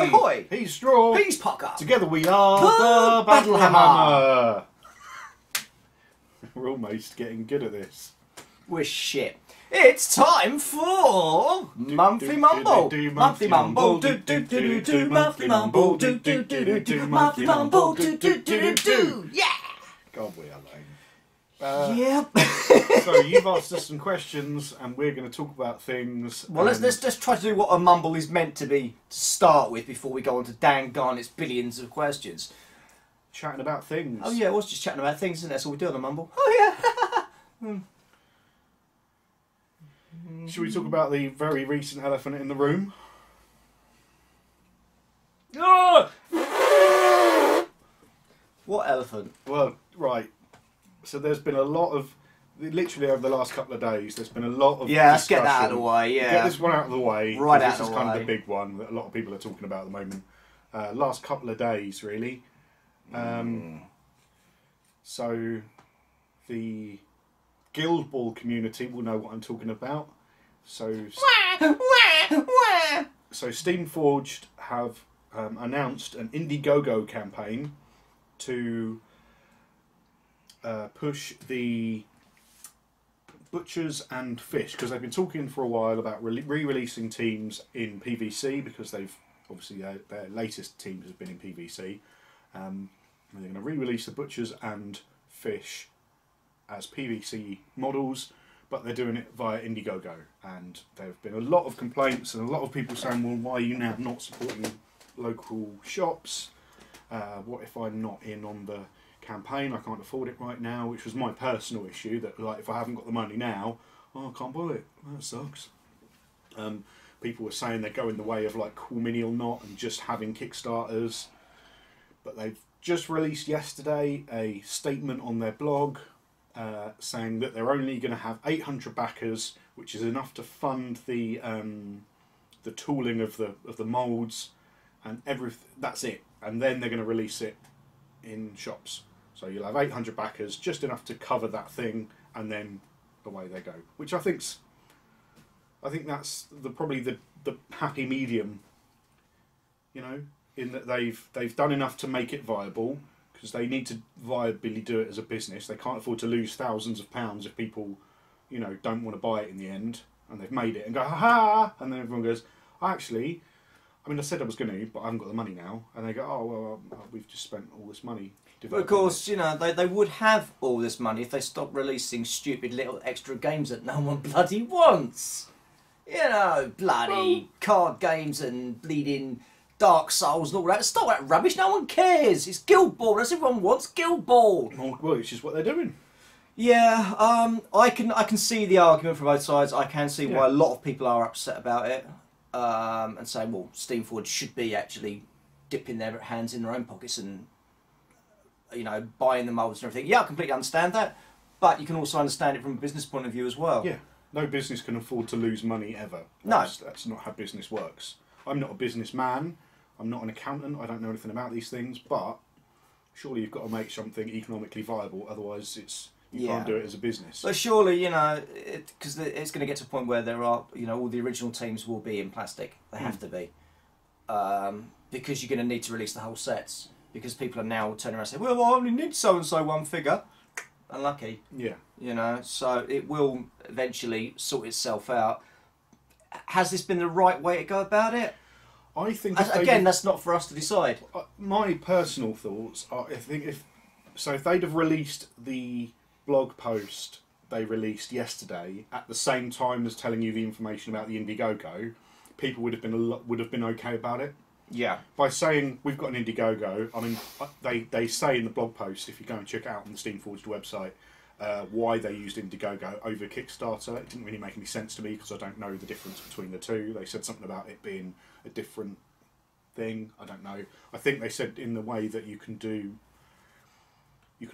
ahoy! He's Straw. He's Pucker. Together we are The the Battle Hammer. Hammer. We're almost getting good at this. We're shit. It's time for Monthly Mumble. Monthly Mumble. Do do do do do. Monthly Mumble. Do do do do do. Monthly Mumble. Do do do do do. Yeah. God, we are lame. Yep. So you've asked us some questions, and we're going to talk about things. Well, let's just try to do what a mumble is meant to be to start with before we go on to Dan Garnett's billions of questions. Chatting about things. Oh yeah, I was just chatting about things, and that's all we do on a mumble. Oh yeah. Should we talk about the very recent elephant in the room? What elephant? Well, right. So there's been a lot of, literally over the last couple of days, there's been a lot of Yeah, let's get that out of discussion. the way, yeah. Get this one out of the way. Right out This of is the kind of way. the big one that a lot of people are talking about at the moment. Last couple of days, really. So the Guild Ball community will know what I'm talking about. So Steamforged have announced an Indiegogo campaign to push the butchers and fish, because they've been talking for a while about re-releasing teams in PVC, because they've obviously their latest team has been in PVC. And they're going to re-release the butchers and fish as PVC models, but they're doing it via Indiegogo, and there have been a lot of complaints and a lot of people saying, well, why are you now not supporting local shops? What if I'm not in on the campaign? I can't afford it right now, which was my personal issue, that like if I haven't got the money now, I can't buy it. That sucks. People were saying they're going the way of like Cool Mini or Not and just having Kickstarters, but they've just released yesterday a statement on their blog saying that they're only going to have 800 backers, which is enough to fund the tooling of the molds and everything. That's it, and then they're going to release it in shops. So you'll have 800 backers, just enough to cover that thing, and then away they go. Which I think that's probably the happy medium. You know, in that they've done enough to make it viable, because they need to viably do it as a business. They can't afford to lose thousands of pounds if people, you know, don't want to buy it in the end. And they've made it and go, ha ha! And then everyone goes, actually, I mean, I said I was going to, but I haven't got the money now. And they go, oh, well, we've just spent all this money. But of course, you know, they would have all this money if they stopped releasing stupid little extra games that no one bloody wants. You know, bloody card games and bleeding Dark Souls and all that. Stop that rubbish, no one cares. It's Guild Ball, that's everyone wants Guild Ball. Well, it's just what they're doing. Yeah, I can see the argument from both sides. I can see why a lot of people are upset about it. And say, well, Steamforged should be actually dipping their hands in their own pockets and, you know, buying the molds and everything. Yeah, I completely understand that, but you can also understand it from a business point of view as well. Yeah, no business can afford to lose money ever. No. That's not how business works. I'm not a businessman, I'm not an accountant, I don't know anything about these things, but surely you've got to make something economically viable, otherwise you can't do it as a business. But surely, you know, because it's going to get to a point where there are, you know, all the original teams will be in plastic. They have to be. Because you're going to need to release the whole sets. Because people are now turning around and saying, well, I only need so-and-so one figure. Unlucky. Yeah. You know, so it will eventually sort itself out. Has this been the right way to go about it? I think... Again, that's not for us to decide. My personal thoughts are, I think if they'd have released the blog post they released yesterday at the same time as telling you the information about the Indiegogo, people would have been okay about it. Yeah. By saying we've got an Indiegogo, I mean they say in the blog post, if you go and check it out on the Steamforged website, why they used Indiegogo over Kickstarter. It didn't really make any sense to me because I don't know the difference between the two. They said something about it being a different thing. I don't know. I think they said in the way that you can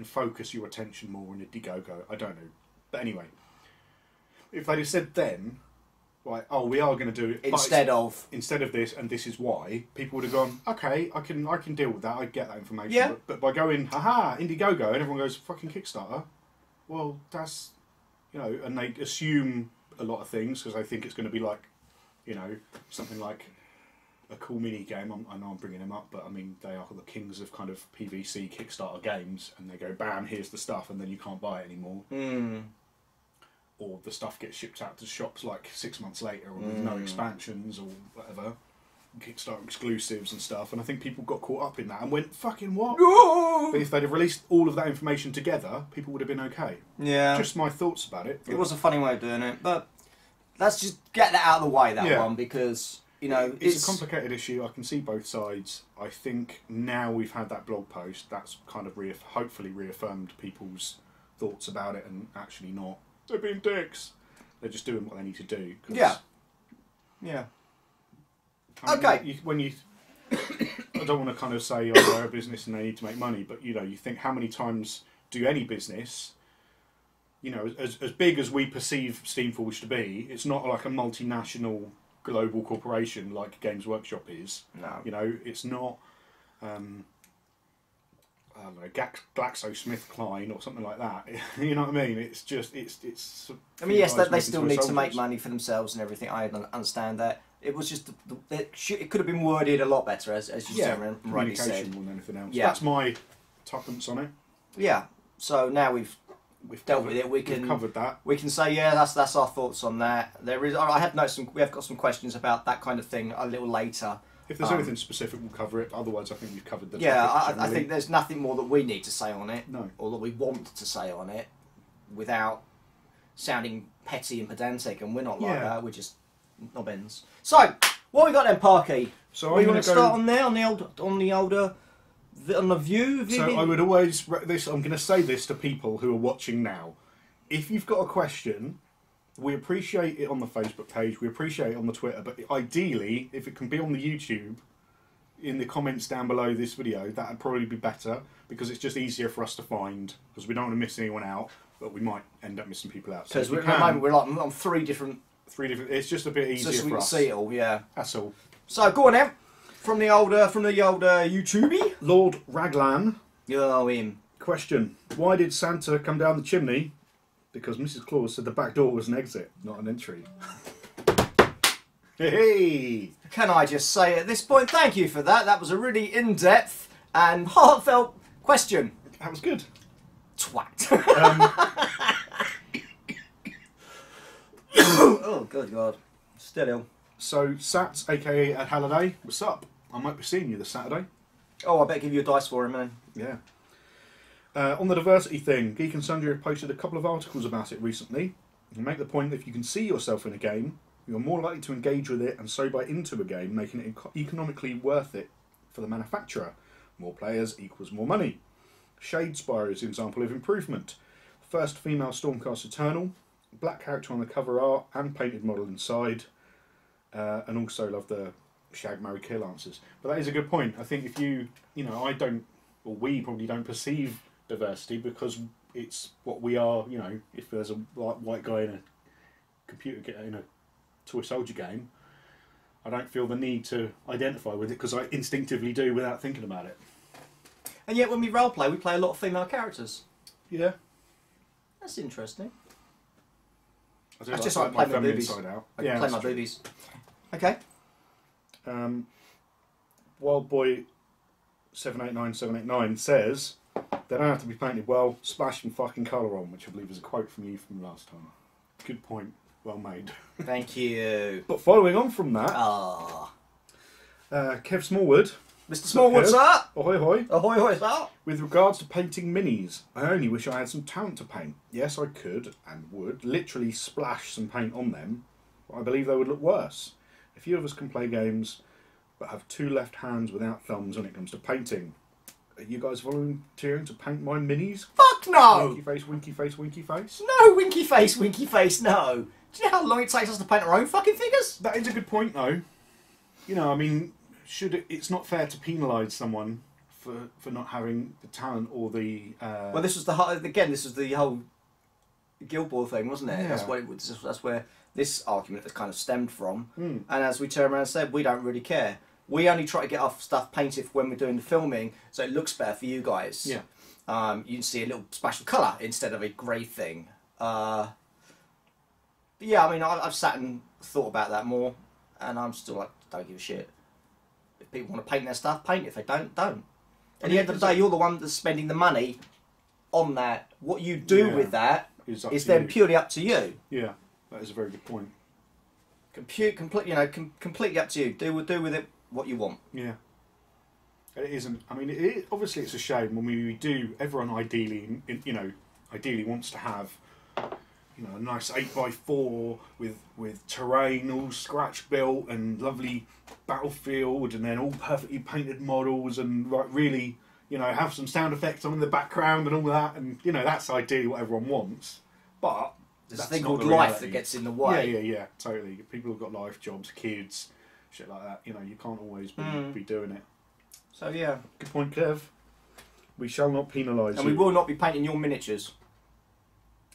focus your attention more on Indiegogo. I don't know. But anyway, if they'd have said then, right, oh, we are going to do it instead of this, and this is why, people would have gone, okay, I can deal with that. I get that information. Yeah. But by going, haha, Indiegogo, and everyone goes, fucking Kickstarter. Well, that's, you know, and they assume a lot of things because they think it's going to be like, you know, something like a cool mini game. I know I'm bringing them up, but I mean they are the kings of kind of PVC Kickstarter games, and they go bam, here's the stuff, and then you can't buy it anymore. Or the stuff gets shipped out to shops like 6 months later, or with no expansions or whatever, Kickstarter exclusives and stuff. And I think people got caught up in that and went, fucking what? But if they'd have released all of that information together, people would have been okay. Yeah. Just my thoughts about it. It was a funny way of doing it, but let's just get that out of the way, that one, because, you know... It's a complicated issue. I can see both sides. I think now we've had that blog post, that's kind of hopefully reaffirmed people's thoughts about it, and actually not, they're being dicks. They're just doing what they need to do. Yeah. I mean, okay. I don't want to kind of say, oh, they're a business and they need to make money, but, you know, you think how many times do any business, you know, as big as we perceive Steamforged to be, it's not like a multinational global corporation like Games Workshop is. No. You know, it's not, I don't know, GlaxoSmithKline or something like that. You know what I mean? It's just, it's. I mean, yes, they still need to make money for themselves and everything. I understand that. It was just, it could have been worded a lot better, as you said, rightly said. Communication more than anything else. Yeah. That's my tuppence on it. Yeah. So now we've dealt with it. We've covered that. We can say, yeah, that's our thoughts on that. There is. I have noticed we have got some questions about that kind of thing a little later. If there's anything specific, we'll cover it. Otherwise, I think we've covered the topic. Yeah, I think there's nothing more that we need to say on it, no, or that we want to say on it, without sounding petty and pedantic. And we're not like that. We're just nobbins. So, what we got then, Parky? So we want to start on there, on the view. So I would always I'm going to say this to people who are watching now. If you've got a question, we appreciate it on the Facebook page. We appreciate it on the Twitter. But ideally, if it can be on the YouTube, in the comments down below this video, that would probably be better, because it's just easier for us to find, because we don't want to miss anyone out, but we might end up missing people out. Because at the moment we're like on three different. It's just a bit easier so we for can us. See it all, yeah. That's all. So go on then. From the older YouTube. Lord Raglan. Oh, him. Question: why did Santa come down the chimney? Because Mrs. Claus said the back door was an exit, not an entry. Hey! Can I just say at this point, thank you for that. That was a really in-depth and heartfelt question. That was good. Twat. Oh, good God. Still ill. So, Sats, aka Ed Halliday, what's up? I might be seeing you this Saturday. Oh, I better give you a dice for him, man. Yeah. On the diversity thing, Geek and Sundry have posted a couple of articles about it recently. You make the point that if you can see yourself in a game, you're more likely to engage with it and so buy into a game, making it economically worth it for the manufacturer. More players equals more money. Shadespire is an example of improvement. First female Stormcast Eternal, black character on the cover art and painted model inside, and also love the Shag, Marry, Kill answers. But that is a good point. I think if you know, I don't, or we probably don't perceive diversity because it's what we are. You know, if there's a white guy in a computer in a toy soldier game, I don't feel the need to identify with it because I instinctively do without thinking about it. And yet when we roleplay, we play a lot of female characters. Yeah. That's interesting. I just like my feminine side out. I play my boobies. Okay. Wildboy 789789 says they don't have to be painted well, splash some fucking colour on, which I believe is a quote from you from last time. Good point, well made. Thank you. But following on from that, Kev Smallwood, Mr. Smallwood, sir. Ahoy hoy. Ahoy hoy, sir. With regards to painting minis, I only wish I had some talent to paint. Yes, I could and would literally splash some paint on them, but I believe they would look worse. A few of us can play games, but have two left hands without thumbs when it comes to painting. Are you guys volunteering to paint my minis? Fuck no! Winky face, winky face, winky face? No, winky face, no. Do you know how long it takes us to paint our own fucking figures? That is a good point, though. You know, I mean, it's not fair to penalise someone for not having the talent or the... Well, this was the whole Guild Ball thing, wasn't it? Yeah. That's where this argument has kind of stemmed from. And as we turned around and said, we don't really care. We only try to get our stuff painted when we're doing the filming, so it looks better for you guys. Yeah. You can see a little splash of colour instead of a grey thing. But yeah, I mean, I've sat and thought about that more, and I'm still like, don't give a shit. People want to paint their stuff, paint it. If they don't, don't. At the end of the day, you're the one that's spending the money on that. What you do with that is then purely up to you. Yeah, that is a very good point. Completely up to you. Do with it what you want. Yeah. It isn't. I mean, obviously it's a shame when we do. Everyone ideally wants to have, a nice 8x4 with terrain all scratch built and lovely battlefield, and then all perfectly painted models, and like really, have some sound effects on in the background and all that, and that's ideally what everyone wants. But there's a thing called life that gets in the way. Yeah, totally. People have got life, jobs, kids, shit like that. You can't always be doing it. So yeah. Good point, Kev. We shall not penalise you. And we will not be painting your miniatures.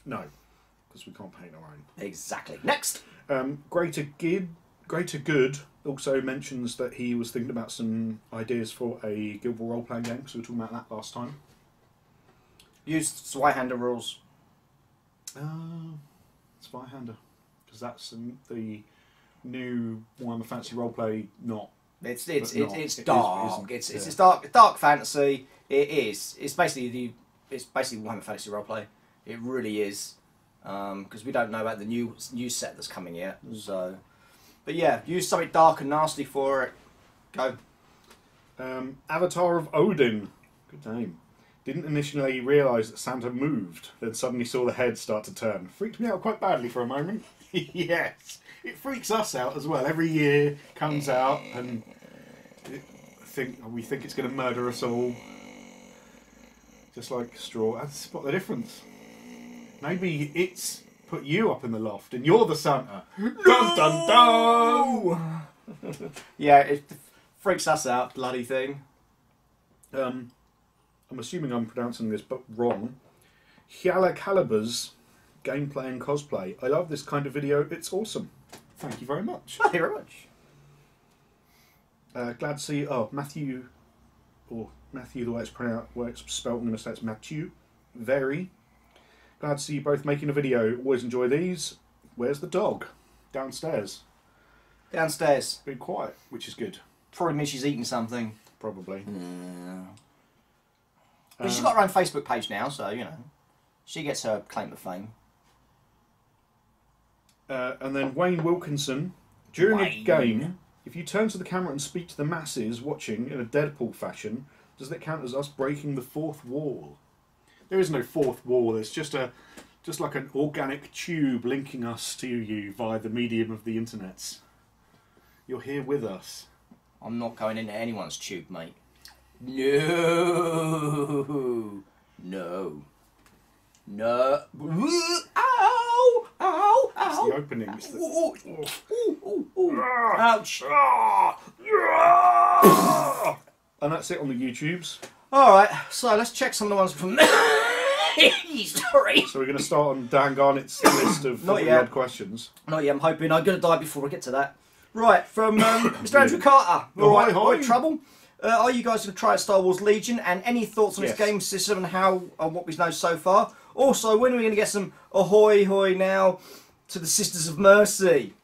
No, because we can't paint our own. Exactly. Next. Greater Good also mentions that he was thinking about some ideas for a Guild Ball role-playing game, because we were talking about that last time. Use Zweihander rules. Zweihander. Because that's the new Warhammer Fantasy roleplay, not... It's dark. It's dark fantasy. It is. It's basically Warhammer Fantasy roleplay. It really is. Because we don't know about the new set that's coming yet. So, but yeah, use something dark and nasty for it. Go. Avatar of Odin. Good name. Didn't initially realise that Santa moved, then suddenly saw the head start to turn. Freaked me out quite badly for a moment. Yes. It freaks us out as well. Every year comes out and we think it's going to murder us all. Just like straw. I spot the difference. Maybe it's put you up in the loft and you're the Santa. No! Dun dun dun! Yeah, it freaks us out, bloody thing. I'm assuming I'm pronouncing this but wrong. Hyala Caliber's gameplay and cosplay. I love this kind of video. It's awesome. Thank you very much. Thank you very much. Glad to see. Matthew, the way it's pronounced, where it's spelled. I'm going to say it's Matthew. Very glad to see you both making a video. Always enjoy these. Where's the dog? Downstairs. Downstairs. Been quiet, which is good. Probably means she's eating something. Probably. Yeah. But she's got her own Facebook page now, so she gets her claim to fame. And then Wayne Wilkinson, during a game, if you turn to the camera and speak to the masses watching in a Deadpool fashion, does that count as us breaking the fourth wall? There is no fourth wall. There's just like an organic tube linking us to you via the medium of the internet. You're here with us. I'm not going into anyone's tube, mate. No. No. No. Ow! Ow! It's Ow! the opening. It's the... Ouch! And that's it on the YouTubes. Alright, so let's check some of the ones from Sorry. So we're going to start on Dan Garnett's list of 40-odd questions. Not yet, I'm hoping I'm going to die before I get to that. Right, from Mr. Andrew Carter. Hi. Alright, trouble. Are you guys going to try Star Wars Legion? And any thoughts on its game system and what we know so far? Also, when are we going to get some ahoy hoy now to the Sisters of Mercy?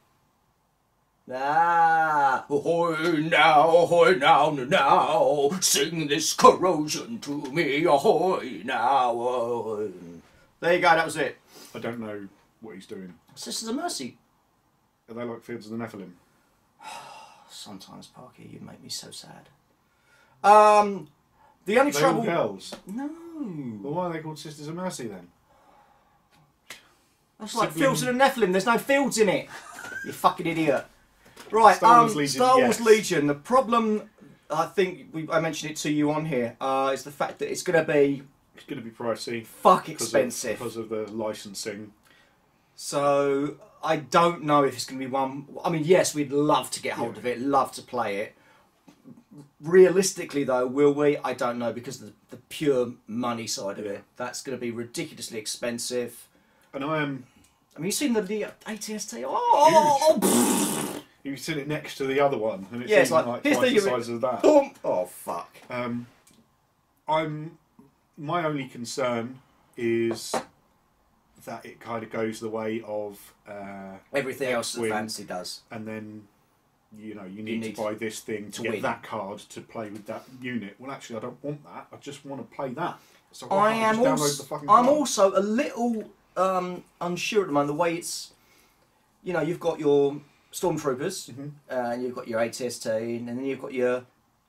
Ahoy now, sing this corrosion to me, ahoy now. There you go, that was it. I don't know what he's doing. Sisters of Mercy. Are they like Fields of the Nephilim? Sometimes, Parky, you make me so sad. The only trouble... All girls? No. Well, why are they called Sisters of Mercy then? That's like Fields of the Nephilim. There's no fields in it. You fucking idiot. Right, Star Wars Legion. The problem, I think I mentioned it to you on here, is the fact that it's going to be... It's going to be pricey. Fuck expensive. Because of the licensing. So, I don't know if it's going to be one... I mean, yes, we'd love to get hold of it, love to play it. Realistically, though, will we? I don't know, because of the pure money side of it. That's going to be ridiculously expensive. And I am... I mean, you've seen the ATST? Oh! You've seen it next to the other one, and it's like twice the size of that. Boom. Oh, fuck. My only concern is that it kind of goes the way of everything else that Fantasy does. And then you know, you need to buy this thing to get win. that card to play with that unit. Well, actually, I don't want that. I just want to play that. So I'm also a little unsure at the moment. The way it's, you know, you've got your Stormtroopers, and you've got your ATST, and then you've got your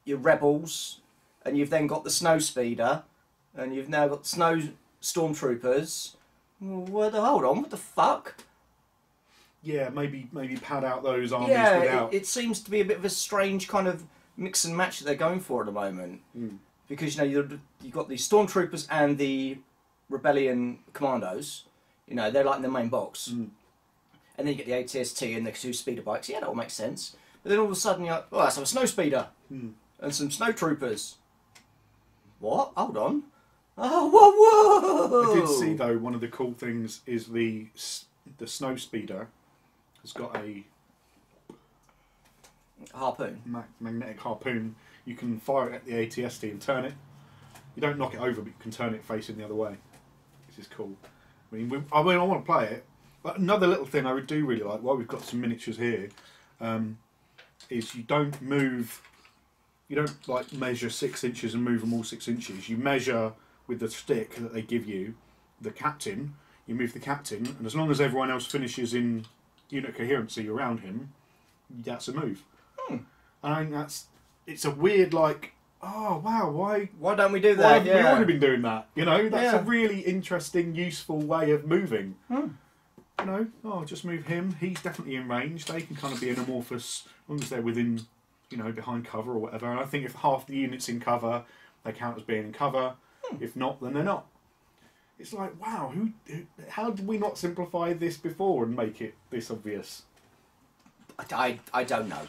Rebels, and you've then got the Snow Speeder, and you've now got Snow Stormtroopers. Hold on, what the fuck? Yeah, maybe pad out those armies without... it seems to be a bit of a strange kind of mix and match that they're going for at the moment. Because, you know, you've got the Stormtroopers and the Rebellion Commandos. You know, they're like in the main box. And then you get the ATST and the 2 speeder bikes. Yeah, that all makes sense. But then all of a sudden you're like, oh, let's have a Snow Speeder. And some Snow Troopers. What? Hold on. Oh, whoa! I did see, though, one of the cool things is the Snow Speeder has got a harpoon, magnetic harpoon. You can fire it at the ATST and turn it. You don't knock it over, but you can turn it facing the other way, which is cool. I mean, I want to play it. But another little thing I do really like, while we've got some miniatures here, is you don't move. You don't like measure 6 inches and move them all 6 inches. You measure with the stick that they give you, the captain. You move the captain, and as long as everyone else finishes in unit coherency around him, that's a move. And I think it's a weird, like, oh wow, why don't we do that? Why haven't we already been doing that? You know, that's a really interesting, useful way of moving. You know, just move him. He's definitely in range. They can kind of be an amorphous, as long as they're within, you know, behind cover or whatever. And I think if half the unit's in cover, they count as being in cover. If not, then they're not. It's like, wow, how did we not simplify this before and make it this obvious? I don't know.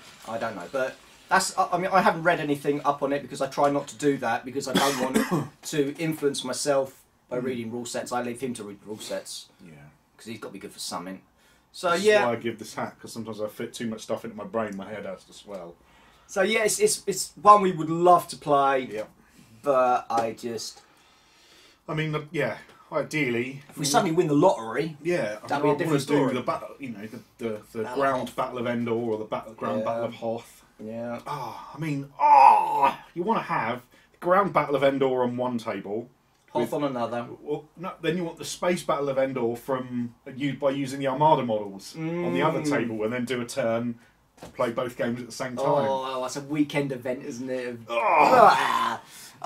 But that's, I mean, I haven't read anything up on it because I try not to do that because I don't want to influence myself by reading rule sets. I leave him to read rule sets. Yeah. Because he's got to be good for something. So That's why I give this hack, because sometimes I fit too much stuff into my brain, my head has to swell. So yeah, it's one we would love to play. Yep. But I mean, yeah. Ideally, if we suddenly win the lottery, that'd be a different story. The battle, you know, the ground battle of Endor or the ground battle of Hoth. Yeah. You want to have the ground battle of Endor on one table, Hoth on another. Well, no, then you want the space battle of Endor by using the Armada models on the other table, and then do a turn, play both games at the same time. Oh, that's a weekend event, isn't it?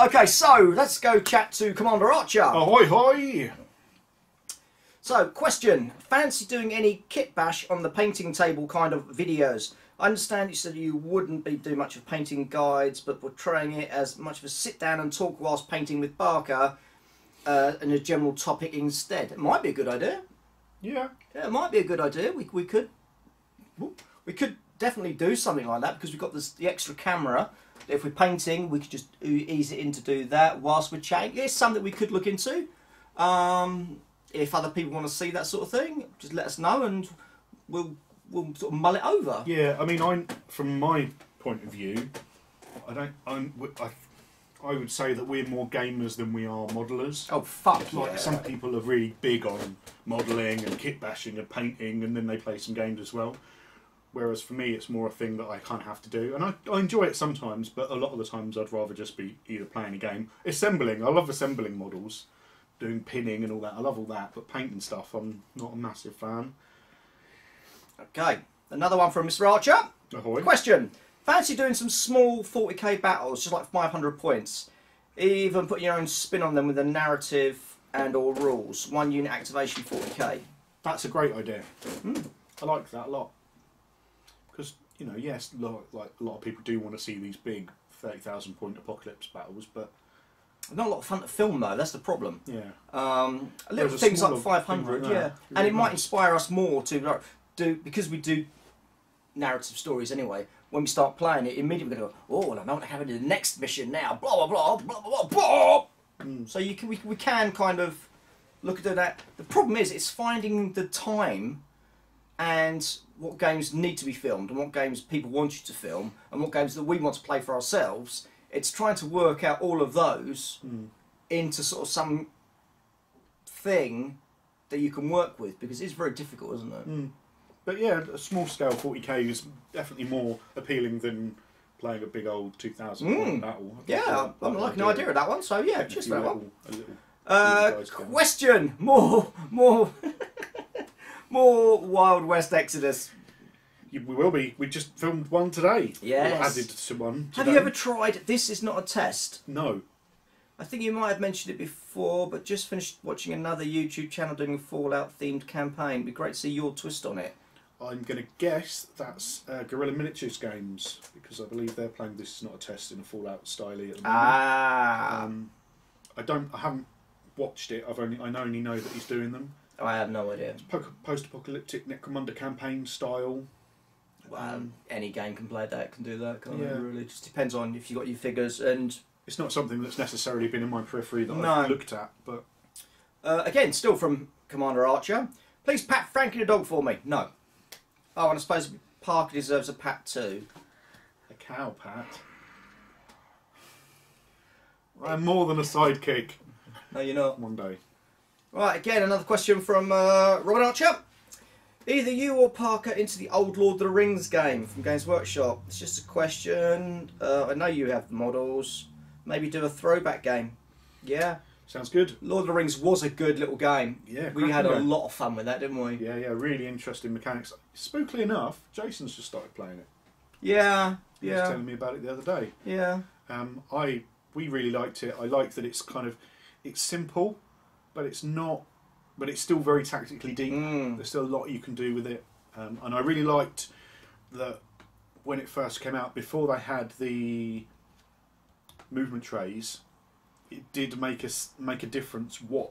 Okay, so let's go chat to Commander Archer. Ahoy, hoy! So, question. Fancy doing any kit bash on the painting table kind of videos? I understand you said you wouldn't be doing much of painting guides, but portraying it as much of a sit down and talk whilst painting with Barker and a general topic instead. It might be a good idea. Yeah, it might be a good idea. We could definitely do something like that because we've got the extra camera. If we're painting, we could just ease it in to do that whilst we're chatting. It's something we could look into. If other people want to see that sort of thing, just let us know and we'll sort of mull it over. Yeah, I mean, from my point of view, I would say that we're more gamers than we are modelers. Oh fuck Like some people are really big on modelling and kit bashing and painting, and then they play some games as well. Whereas for me, it's more a thing that I kind of have to do. And I enjoy it sometimes, but a lot of the times I'd rather just be either playing a game. Assembling, I love assembling models. Doing pinning and all that, I love all that. But painting stuff, I'm not a massive fan. Okay, another one from Mr. Archer. Ahoy. Question. Fancy doing some small 40k battles, just like 500 points. Even putting your own spin on them with a narrative and or rules. 1 unit activation 40k. That's a great idea. I like that a lot. Because, you know, yes, like a lot of people do want to see these big 30,000 point apocalypse battles, but not a lot of fun to film though. That's the problem. Yeah. Little things like 500, yeah, and it might inspire us more to do, because we do narrative stories anyway. When we start playing it, immediately we go, oh, I know what happened in the next mission now. Blah blah blah blah blah blah. So we can kind of look at that. The problem is, it's finding the time and what games need to be filmed and what games people want you to film and what games that we want to play for ourselves. It's trying to work out all of those into sort of some thing that you can work with, because it's very difficult, isn't it? But yeah, a small scale 40k is definitely more appealing than playing a big old 2,000 point battle. Yeah, I'm liking the idea of that one. So yeah, just for that one. A little Question: more Wild West Exodus. We will be. We just filmed one today. Yes. Or added to one today. Have you ever tried? This is not a test. No. I think you might have mentioned it before, but just finished watching another YouTube channel doing a Fallout themed campaign. It'd be great to see your twist on it. I'm going to guess that's Guerrilla Miniatures Games, because I believe they're playing This Is Not a Test in a Fallout style at the moment. Ah. I haven't watched it. I only know that he's doing them. I have no idea. It's post-apocalyptic Necromunda campaign style. Any game can play that, can do that, can't it? Yeah. Really, just depends on if you got your figures. And it's not something that's necessarily been in my periphery that I've looked at, but again, still from Commander Archer. Please pat Frankie the dog for me. No. Oh, and I suppose Parker deserves a pat too. A cow pat. I'm more than a sidekick. No, you're not. One day. Right, again, another question from Robin Archer. Either you or Parker into the old Lord of the Rings game from Games Workshop. It's just a question. I know you have the models. Maybe do a throwback game. Yeah. Sounds good. Lord of the Rings was a good little game. Yeah, we had a lot of fun with that, didn't we? Yeah, really interesting mechanics. Spookily enough, Jason's just started playing it. Yeah, He was telling me about it the other day. Yeah. We really liked it. I like that it's simple, but it's not. But it's still very tactically deep. There's still a lot you can do with it, and I really liked that when it first came out. Before they had the movement trays, it did make a difference what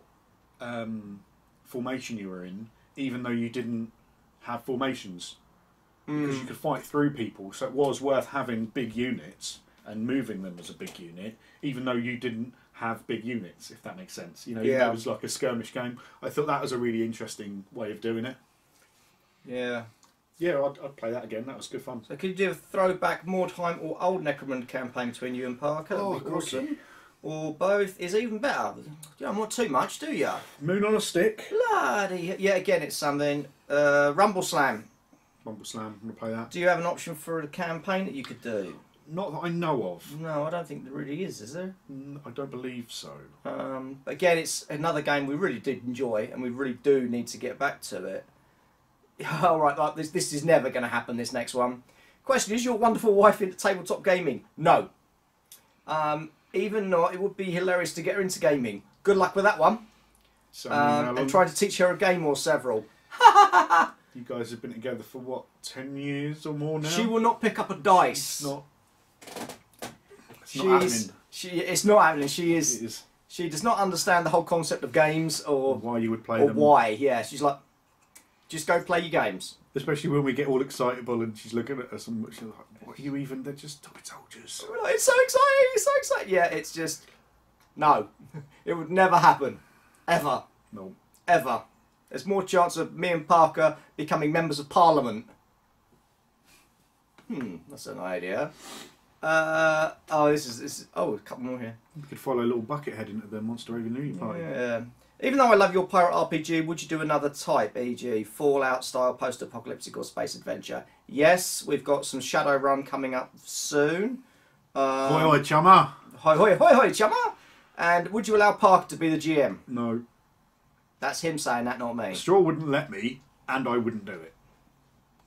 formation you were in, even though you didn't have formations, because you could fight through people. So it was worth having big units and moving them as a big unit, even though you didn't have big units, if that makes sense. You know, it was like a skirmish game. I thought that was a really interesting way of doing it. Yeah. Yeah, I'd play that again. That was good fun. So could you do a throwback, more time, or old Necromunda campaign between you and Parker? That'd be awesome. Or both is even better. You don't want too much, do you? Moon on a stick. Bloody. Yeah, again, it's something. Rumble Slam. Rumble Slam, I'm going to play that. Do you have an option for a campaign that you could do? Not that I know of. No, I don't think there really is there? I don't believe so. Again, it's another game we really did enjoy, and we really do need to get back to it. All right, like this is never going to happen, this next one. Question, is your wonderful wife into tabletop gaming? No. Even not, it would be hilarious to get her into gaming. Good luck with that one. And try to teach her a game or several. You guys have been together for what, 10 years or more now? She will not pick up a dice. It's not happening. It's not happening. She does not understand the whole concept of games or why you would play them. Or why, yeah. She's like, just go play your games. Especially when we get all excitable and she's looking at us and she's like, what are you even? They're just toy soldiers. We're like, it's so exciting, it's so exciting. Yeah, it's just, no. It would never happen. Ever. No. Ever. There's more chance of me and Parker becoming members of Parliament. That's an idea. This is a couple more here. We could follow a little Buckethead into the Monster Revolution party. Yeah. Even though I love your pirate RPG, would you do another type, e.g. Fallout style post-apocalyptic or space adventure? Yes, we've got some Shadowrun coming up soon. Hoi hoi chummer! Hoi hoi hoi hoi chummer! And would you allow Parker to be the GM? No. That's him saying that, not me. Straw wouldn't let me, and I wouldn't do it.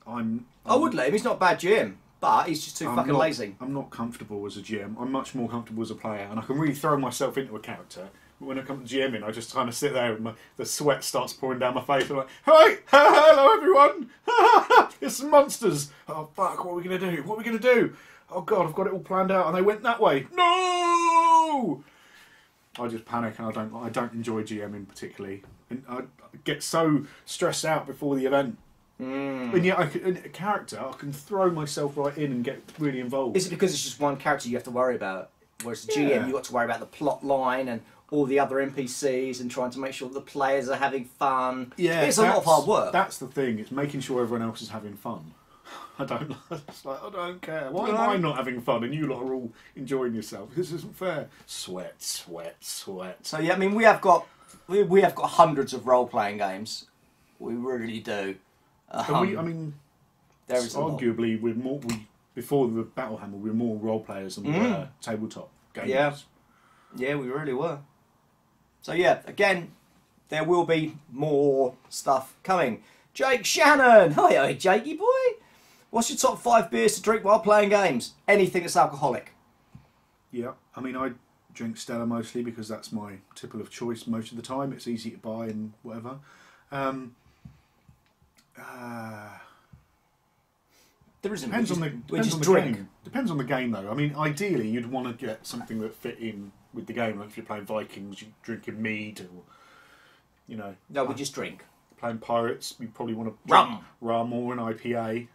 I would let him, he's not a bad GM. But he's just too fucking lazy. I'm not comfortable as a GM. I'm much more comfortable as a player, and I can really throw myself into a character. But when I come to GMing, I just kind of sit there and the sweat starts pouring down my face. I'm like, "Hi, hello everyone! It's some monsters! Oh fuck! What are we gonna do? What are we gonna do? Oh god, I've got it all planned out, and they went that way. No!" I just panic, and I don't enjoy GMing particularly. And I get so stressed out before the event. And yet, in a character, I can throw myself right in and get really involved. Is it because it's just one character you have to worry about? Whereas the GM, you've got to worry about the plot line and all the other NPCs and trying to make sure the players are having fun. Yeah, it's a lot of hard work. That's the thing. It's making sure everyone else is having fun. I don't care. Why am I not having fun and you lot are all enjoying yourself? This isn't fair. Sweat, sweat, sweat. So yeah, I mean, we have got hundreds of role-playing games. We really do. I mean, there is arguably before the Battlehammer, we were more role players than we were tabletop gamers. Yeah, we really were. So yeah, again, there will be more stuff coming. Jake Shannon, hi Jakey boy. What's your top 5 beers to drink while playing games? Anything that's alcoholic. Yeah, I mean, I drink Stella mostly because that's my tipple of choice most of the time. It's easy to buy and whatever. Depends on the game. Depends on the game, though. I mean, ideally, you'd want to get something that fit in with the game. Like if you're playing Vikings, you're drinking mead, or No, we just drink. Playing Pirates, you probably want to rum or an IPA.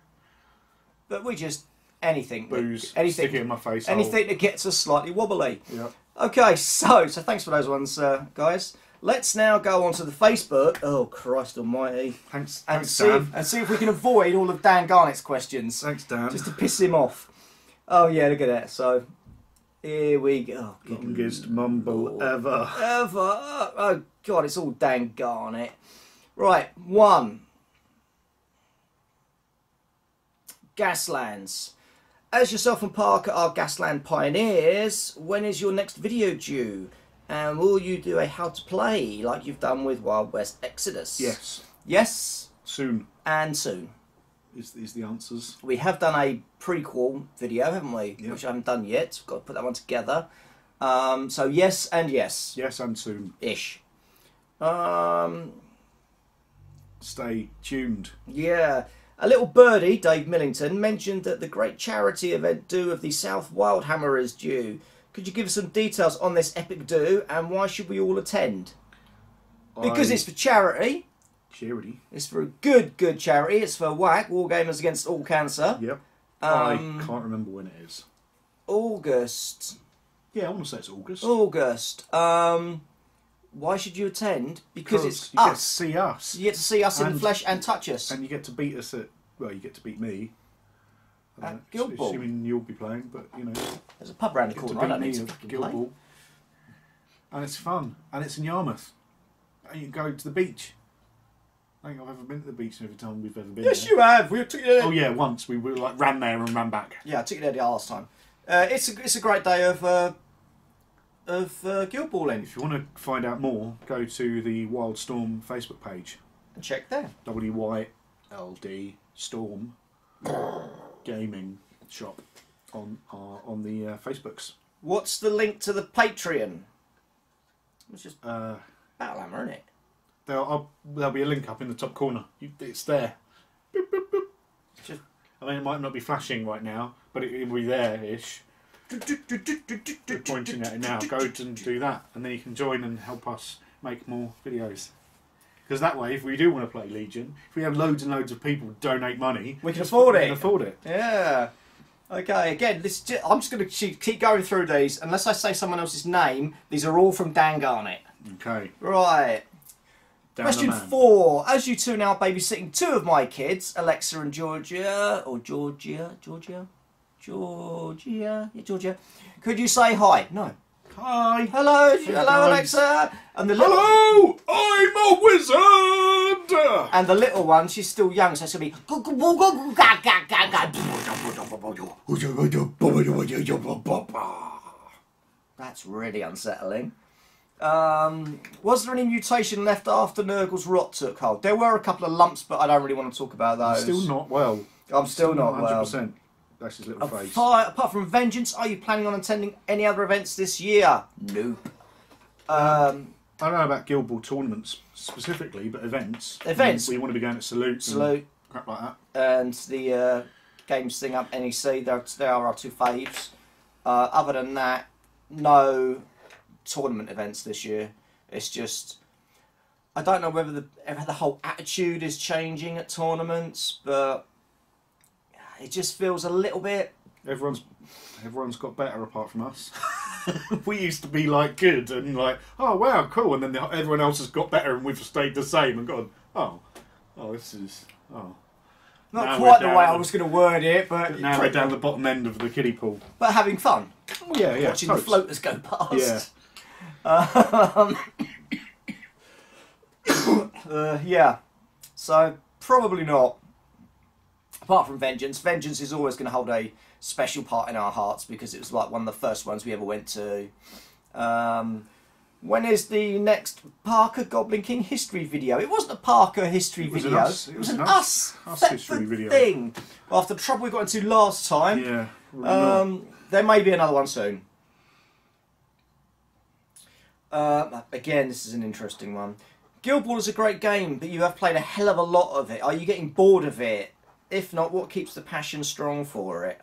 But we just anything. Booze. Anything. Stick it in my face. Anything that gets us slightly wobbly. Yeah. Okay, so thanks for those ones, guys. Let's now go on to the Facebook. Oh, Christ almighty. Thanks, Dan. See if we can avoid all of Dan Garnett's questions. Thanks, Dan. Just to piss him off. Oh, yeah, look at that. So, here we go. Longest mumble ever. Oh, God, it's all Dan Garnett. Right, 1. Gaslands. As yourself and Parker are Gasland pioneers, when is your next video due? And will you do a how to play like you've done with Wild West Exodus? Yes. Yes. Soon. And soon. Is the answers. We have done a prequel video, haven't we? Yep. Which I haven't done yet. Got to put that one together. So yes and yes. Yes and soon. Ish. Stay tuned. Yeah. A little birdie, Dave Millington, mentioned that the great charity event do of the South Wildhammer is due. Could you give us some details on this epic do and why should we all attend? Because it's for charity. Charity. It's for a good charity. It's for WAC, Wargamers Against All Cancer. Yep. I can't remember when it is. August. Yeah, I want to say it's August. August. Why should you attend? Because it's you us. Get to see us. You get to see us in the flesh and touch us. And you get to beat us at... Well, you get to beat me. At Guild Ball. Assuming you'll be playing, but, There's a pub round the corner. I don't need to Guild play. Ball. And it's fun. And it's in Yarmouth. And you can go to the beach. I think I've ever been to the beach every time we've ever been Yes, there. you have. We took you there. Oh, yeah, once. We were ran there and ran back. Yeah, I took you there the last time. It's a great day of Guild Balling. If you want to find out more, go to the Wild Storm Facebook page. And check there. WYLD Storm Gaming Shop on the Facebooks. What's the link to the Patreon? It's just Battlehammer, isn't it? There'll be a link up in the top corner. It's there. Boop, boop, boop. Just... I mean, it might not be flashing right now, but it'll be there-ish. We're pointing at it now. Go and do that, and then you can join and help us make more videos. Because that way, if we do want to play Legion, if we have loads and loads of people donate money, we can afford it. We can afford it. Yeah. Okay. Again, I'm just going to keep going through these. Unless I say someone else's name, these are all from Dan Garnett. Okay. Right. Dan Question 4. As you two are now babysitting 2 of my kids, Alexa and Georgia, could you say hi? No. Hi. Hello, Hey, hello, guys. Alexa. And the little, Hello, I'm a wizard. and the little one, she's still young, so it's gonna be. That's really unsettling. Was there any mutation left after Nurgle's rot took hold? There were a couple of lumps, but I don't really want to talk about those. Still not well. I'm still not well. 100%. That's his little face. Apart from Vengeance, are you planning on attending any other events this year? Nope. I don't know about Guild Ball tournaments specifically, but events. Events. We want to be going to Salute. Salute. Crap like that. And the games thing up NEC, they are our 2 faves. Other than that, no tournament events this year. It's just, I don't know whether the whole attitude is changing at tournaments, but it just feels a little bit. Everyone's got better apart from us. We used to be like good and like, oh wow, cool, and then everyone else has got better and we've stayed the same and gone, oh, this is Not now quite the way I was going to word it, but now we're down the bottom end of the kiddie pool. But having fun. Oh, yeah, Watching the floaters go past. Yeah. Yeah. So probably not. apart from Vengeance, Vengeance is always going to hold a special part in our hearts because it was like one of the first ones we ever went to. When is the next Parker Goblin King history video? It wasn't a Parker history video. It was an us history video thing. After the trouble we got into last time, yeah, really there may be another one soon. Again, this is an interesting one. Guild Ball is a great game, but you have played a hell of a lot of it. Are you getting bored of it? If not, what keeps the passion strong for it?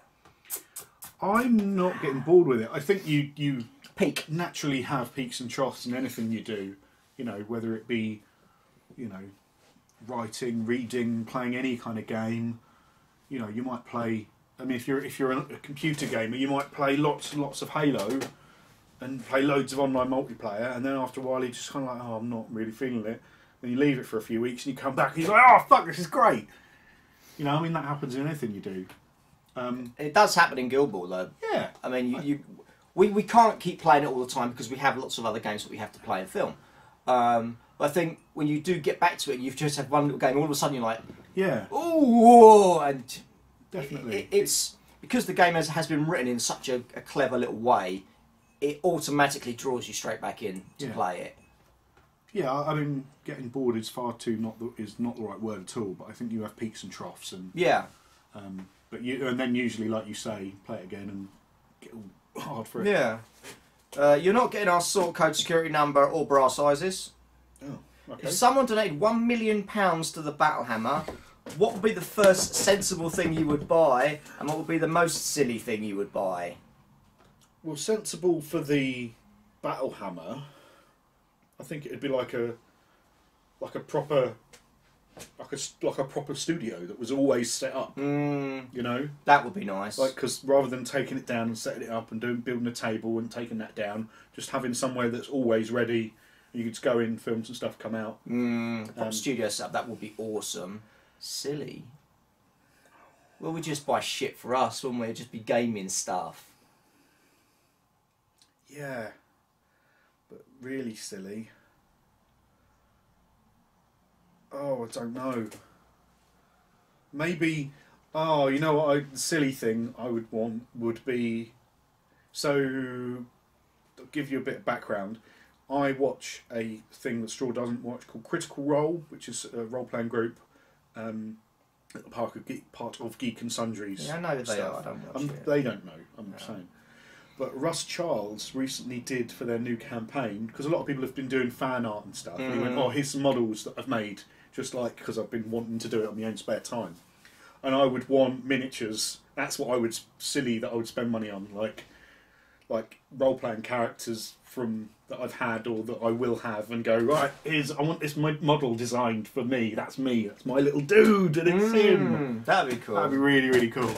I'm not getting bored with it. I think you Peak. naturally have peaks and troughs in anything you do. You know, whether it be, you know, writing, reading, playing any kind of game. You know, you might play. I mean, if you're a computer gamer, you might play lots and lots of Halo, and play loads of online multiplayer, and then after a while you just kind of like, oh, I'm not really feeling it. Then you leave it for a few weeks, and you come back, and you're like, oh fuck, this is great. You know, I mean, that happens in anything you do. It does happen in Guild Ball, though. Yeah. I mean, we can't keep playing it all the time because we have lots of other games that we have to play and film. But I think when you do get back to it, you've just had one little game, all of a sudden you're like, yeah, ooh, and definitely. It's because the game has been written in such a clever little way. It automatically draws you straight back in to play it. Yeah, I mean, getting bored is not the right word at all. But I think you have peaks and troughs, and yeah. And then usually, like you say, play it again and get all hard for it. Yeah. You're not getting our sort code, security number, or bra sizes. Oh, okay. If someone donated £1 million to the Battle Hammer, what would be the first sensible thing you would buy, and what would be the most silly thing you would buy? Well, sensible for the Battle Hammer, I think it'd be like a proper studio that was always set up. You know, that would be nice. Like, because rather than taking it down and setting it up and building a table and taking that down, just having somewhere that's always ready. You could just go in, film some stuff, come out. Proper studio setup, that would be awesome. Silly. Well, we'd just buy shit for us, wouldn't we? It'd just be gaming stuff. Yeah, but really silly. Oh, I don't know. Maybe. Oh, you know what? The silly thing I would want would be. So, I'll give you a bit of background. I watch a thing that Straw doesn't watch called Critical Role, which is a role-playing group. Part of Geek and Sundry's. Yeah, I know they are. I don't watch it. They don't know. I'm saying. But Russ Charles recently did for their new campaign, because a lot of people have been doing fan art and stuff. And he went, oh, here's some models that I've made, just like, because I've been wanting to do it on my own spare time. And I would want miniatures. That's what I would, silly that I would spend money on, like role-playing characters from that I've had or that I will have, and go, right, I want this model designed for me. That's me. That's my little dude, and it's him. That'd be cool. That'd be really, really cool.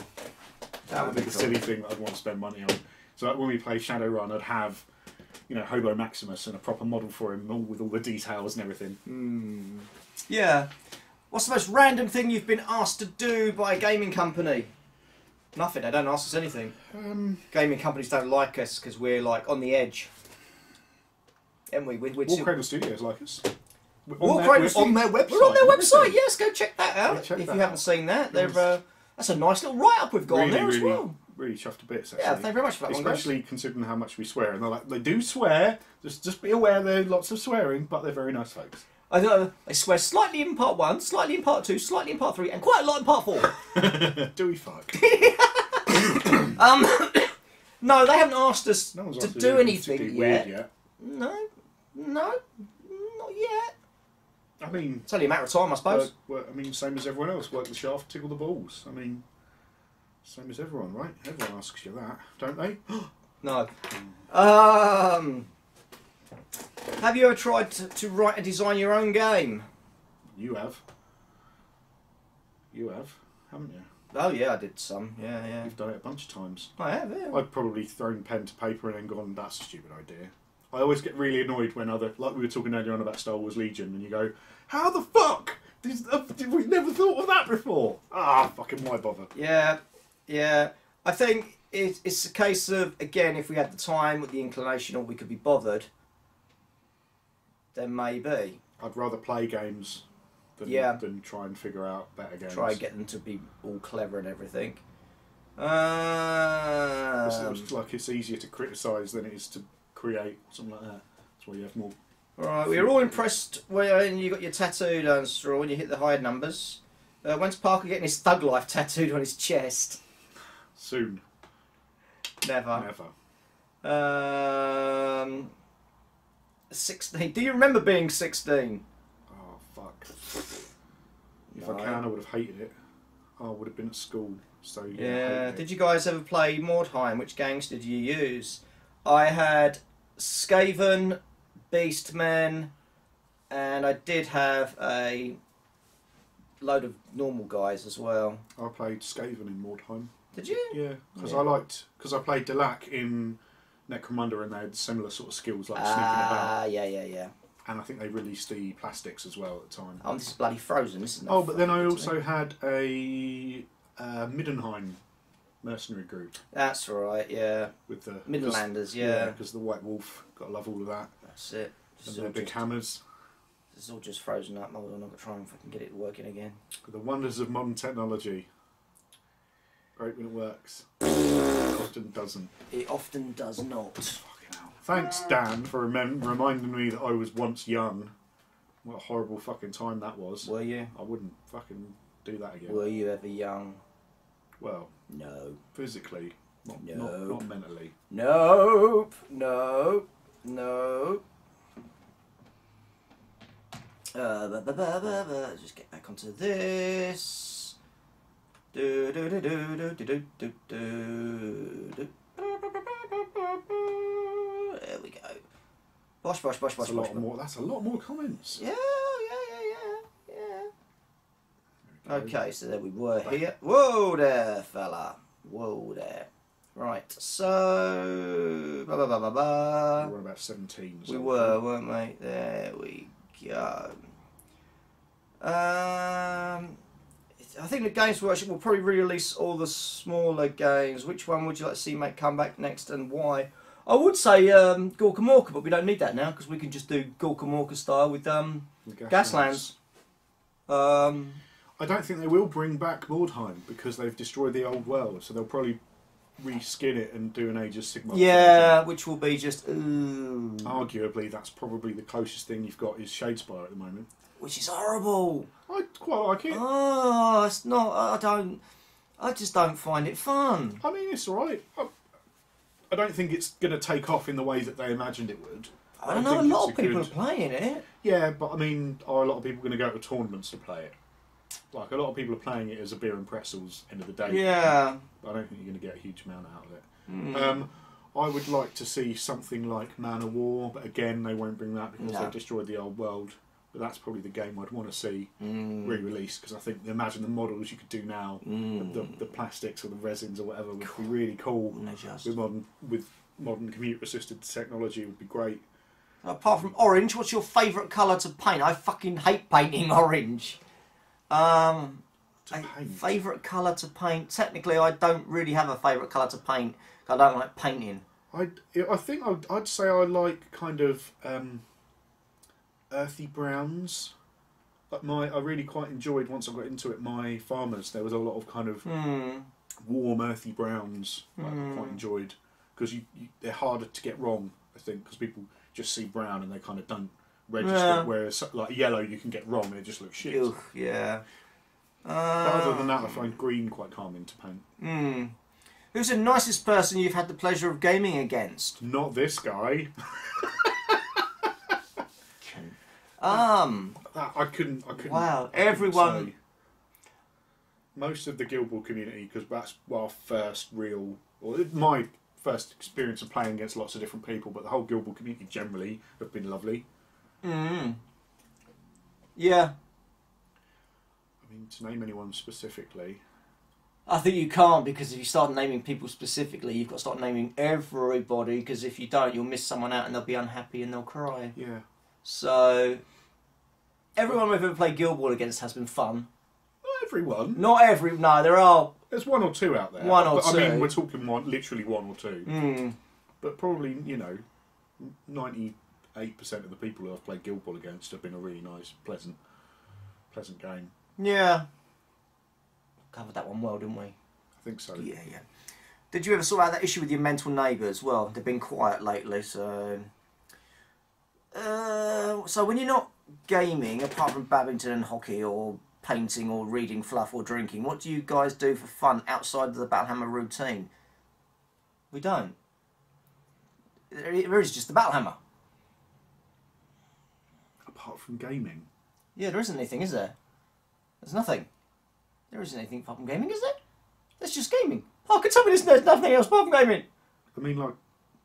That would be the cool. silly thing that I'd want to spend money on. So like when we play Shadowrun, I'd have, you know, Hobo Maximus and a proper model for him, all with all the details and everything. Yeah. What's the most random thing you've been asked to do by a gaming company? Nothing. They don't ask us anything. Gaming companies don't like us because we're like on the edge. And we're War Cradle Studios like us. War Cradle Studios on their website. We're on their website. Yes, go check that out if you haven't seen that. They're that's a nice little write-up we've got on there as well. Really chuffed to bits, actually. Yeah, thank you very much for that one, guys. Especially considering how much we swear. And they're like, they do swear, just be aware there are lots of swearing, but they're very nice folks. I know, they swear slightly in part 1, slightly in part 2, slightly in part 3, and quite a lot in part 4. Do we fuck? No, they haven't asked us No one's to asked do anything weird yet. yet. No, not yet. I mean... It's only a matter of time, I suppose. Same as everyone else. Work the shaft, tickle the balls. I mean... Same as everyone, right? Everyone asks you that, don't they? No. Have you ever tried to write and design your own game? You have. You have, haven't you? Oh yeah, I did some. Yeah. You've done it a bunch of times. I have, yeah. I've probably thrown pen to paper and then gone, that's a stupid idea. I always get really annoyed when like we were talking earlier on about Star Wars Legion, and you go, how the fuck? We've never thought of that before. Fucking why bother? Yeah. I think it's a case of, again, if we had the time, with the inclination, or we could be bothered, then maybe. I'd rather play games than try and figure out better games. Try and get them to be all clever and everything. It's like it's easier to criticise than it is to create, something like that. That's why you have more. Alright, we were all impressed when you got your tattoo done, Straw, when you hit the high numbers. When's Parker getting his thug life tattooed on his chest? Soon. Never. 16. Do you remember being 16? Oh, fuck. If I can, I would have hated it. I would have been at school, so yeah. Did you guys ever play Mordheim? Which gangs did you use? I had Skaven, Beastmen, and I did have a load of normal guys as well. I played Skaven in Mordheim. Did you? Yeah, because I played Delac in Necromunda, and they had similar sort of skills like sneaking about. Yeah. And I think they released the plastics as well at the time. Oh, this is bloody frozen, isn't it? Oh, but then I also had a Middenheim mercenary group. That's right, yeah. With the Midlanders, yeah. Because the White Wolf, gotta love all of that. That's it. And their big hammers. This is all just frozen up. Hold on, I'm going to try and fucking get it working again. The wonders of modern technology. Great when it works. It often doesn't. It often does not. Fucking hell. Thanks, Dan, for reminding me that I was once young. What a horrible fucking time that was. Were you? I wouldn't fucking do that again. Were you ever young? Well, no. Physically, not mentally. Nope. Just get back onto this. There we go. Bosh. That's a lot more comments. Yeah. Okay, so there we were here. Whoa there, fella. Whoa there. Right, so... We were about 17. We were, weren't we? There we go. I think the Games Workshop will probably re-release all the smaller games. Which one would you like to see make comeback next and why? I would say Gorka Morka, but we don't need that now because we can just do Gorka Morka style with Gaslands. I don't think they will bring back Mordheim because they've destroyed the old world, so they'll probably reskin it and do an Age of Sigmar. Yeah, version. which will be just... Arguably, that's probably the closest thing you've got is Shadespire at the moment. Which is horrible. I quite like it. Oh, it's not... I just don't find it fun. I mean, it's alright. I don't think it's going to take off in the way that they imagined it would. I don't know, a lot of people are playing it. Yeah, but I mean, are a lot of people going to go to tournaments to play it? Like, a lot of people are playing it as a beer and pretzels end of the day. Yeah. I don't think you're going to get a huge amount out of it. I would like to see something like Man of War, but again, they won't bring that because they've destroyed the old world. But that's probably the game I'd want to see re-released because I think, imagine the models you could do now, the plastics or the resins or whatever would be really cool. With modern computer-assisted technology would be great. Apart from orange, what's your favourite colour to paint? I fucking hate painting orange. Favourite colour to paint? Technically, I don't really have a favourite colour to paint. I don't like painting. I think I'd say I like kind of earthy browns. Like I really quite enjoyed once I got into it. My farmers, there was a lot of kind of warm earthy browns. I quite enjoyed because they're harder to get wrong. I think because people just see brown and they kind of don't register. Whereas like yellow, you can get wrong and it just looks shit. Ugh, yeah. But other than that, I find green quite calming to paint. Who's the nicest person you've had the pleasure of gaming against? Not this guy. I couldn't. Wow, everyone. Say. Most of the Guild Ball community, because that's our first real, or my first experience of playing against lots of different people. But the whole Guild Ball community generally have been lovely. Yeah. I mean, to name anyone specifically. I think you can't, because if you start naming people specifically, you've got to start naming everybody, because if you don't, you'll miss someone out and they'll be unhappy and they'll cry. Yeah. So, everyone we've ever played Guild Ball against has been fun. Not everyone. No, there are... There's one or two out there. One or two. I mean, we're talking literally one or two. But probably, 98% of the people who I've played Guild Ball against have been a really nice, pleasant pleasant game. Yeah. Covered that one well, didn't we? I think so. Yeah. Did you ever sort out that issue with your mental neighbours? Well, they've been quiet lately, so... so when you're not gaming, apart from badminton and hockey, or painting, or reading fluff, or drinking, what do you guys do for fun outside of the Battlehammer routine? We don't. There is just the Battlehammer. Apart from gaming? Yeah, there isn't anything, is there? There's nothing. There isn't anything apart from gaming, is there? There's just gaming. Oh, can tell me there's nothing else apart from gaming? I mean, like...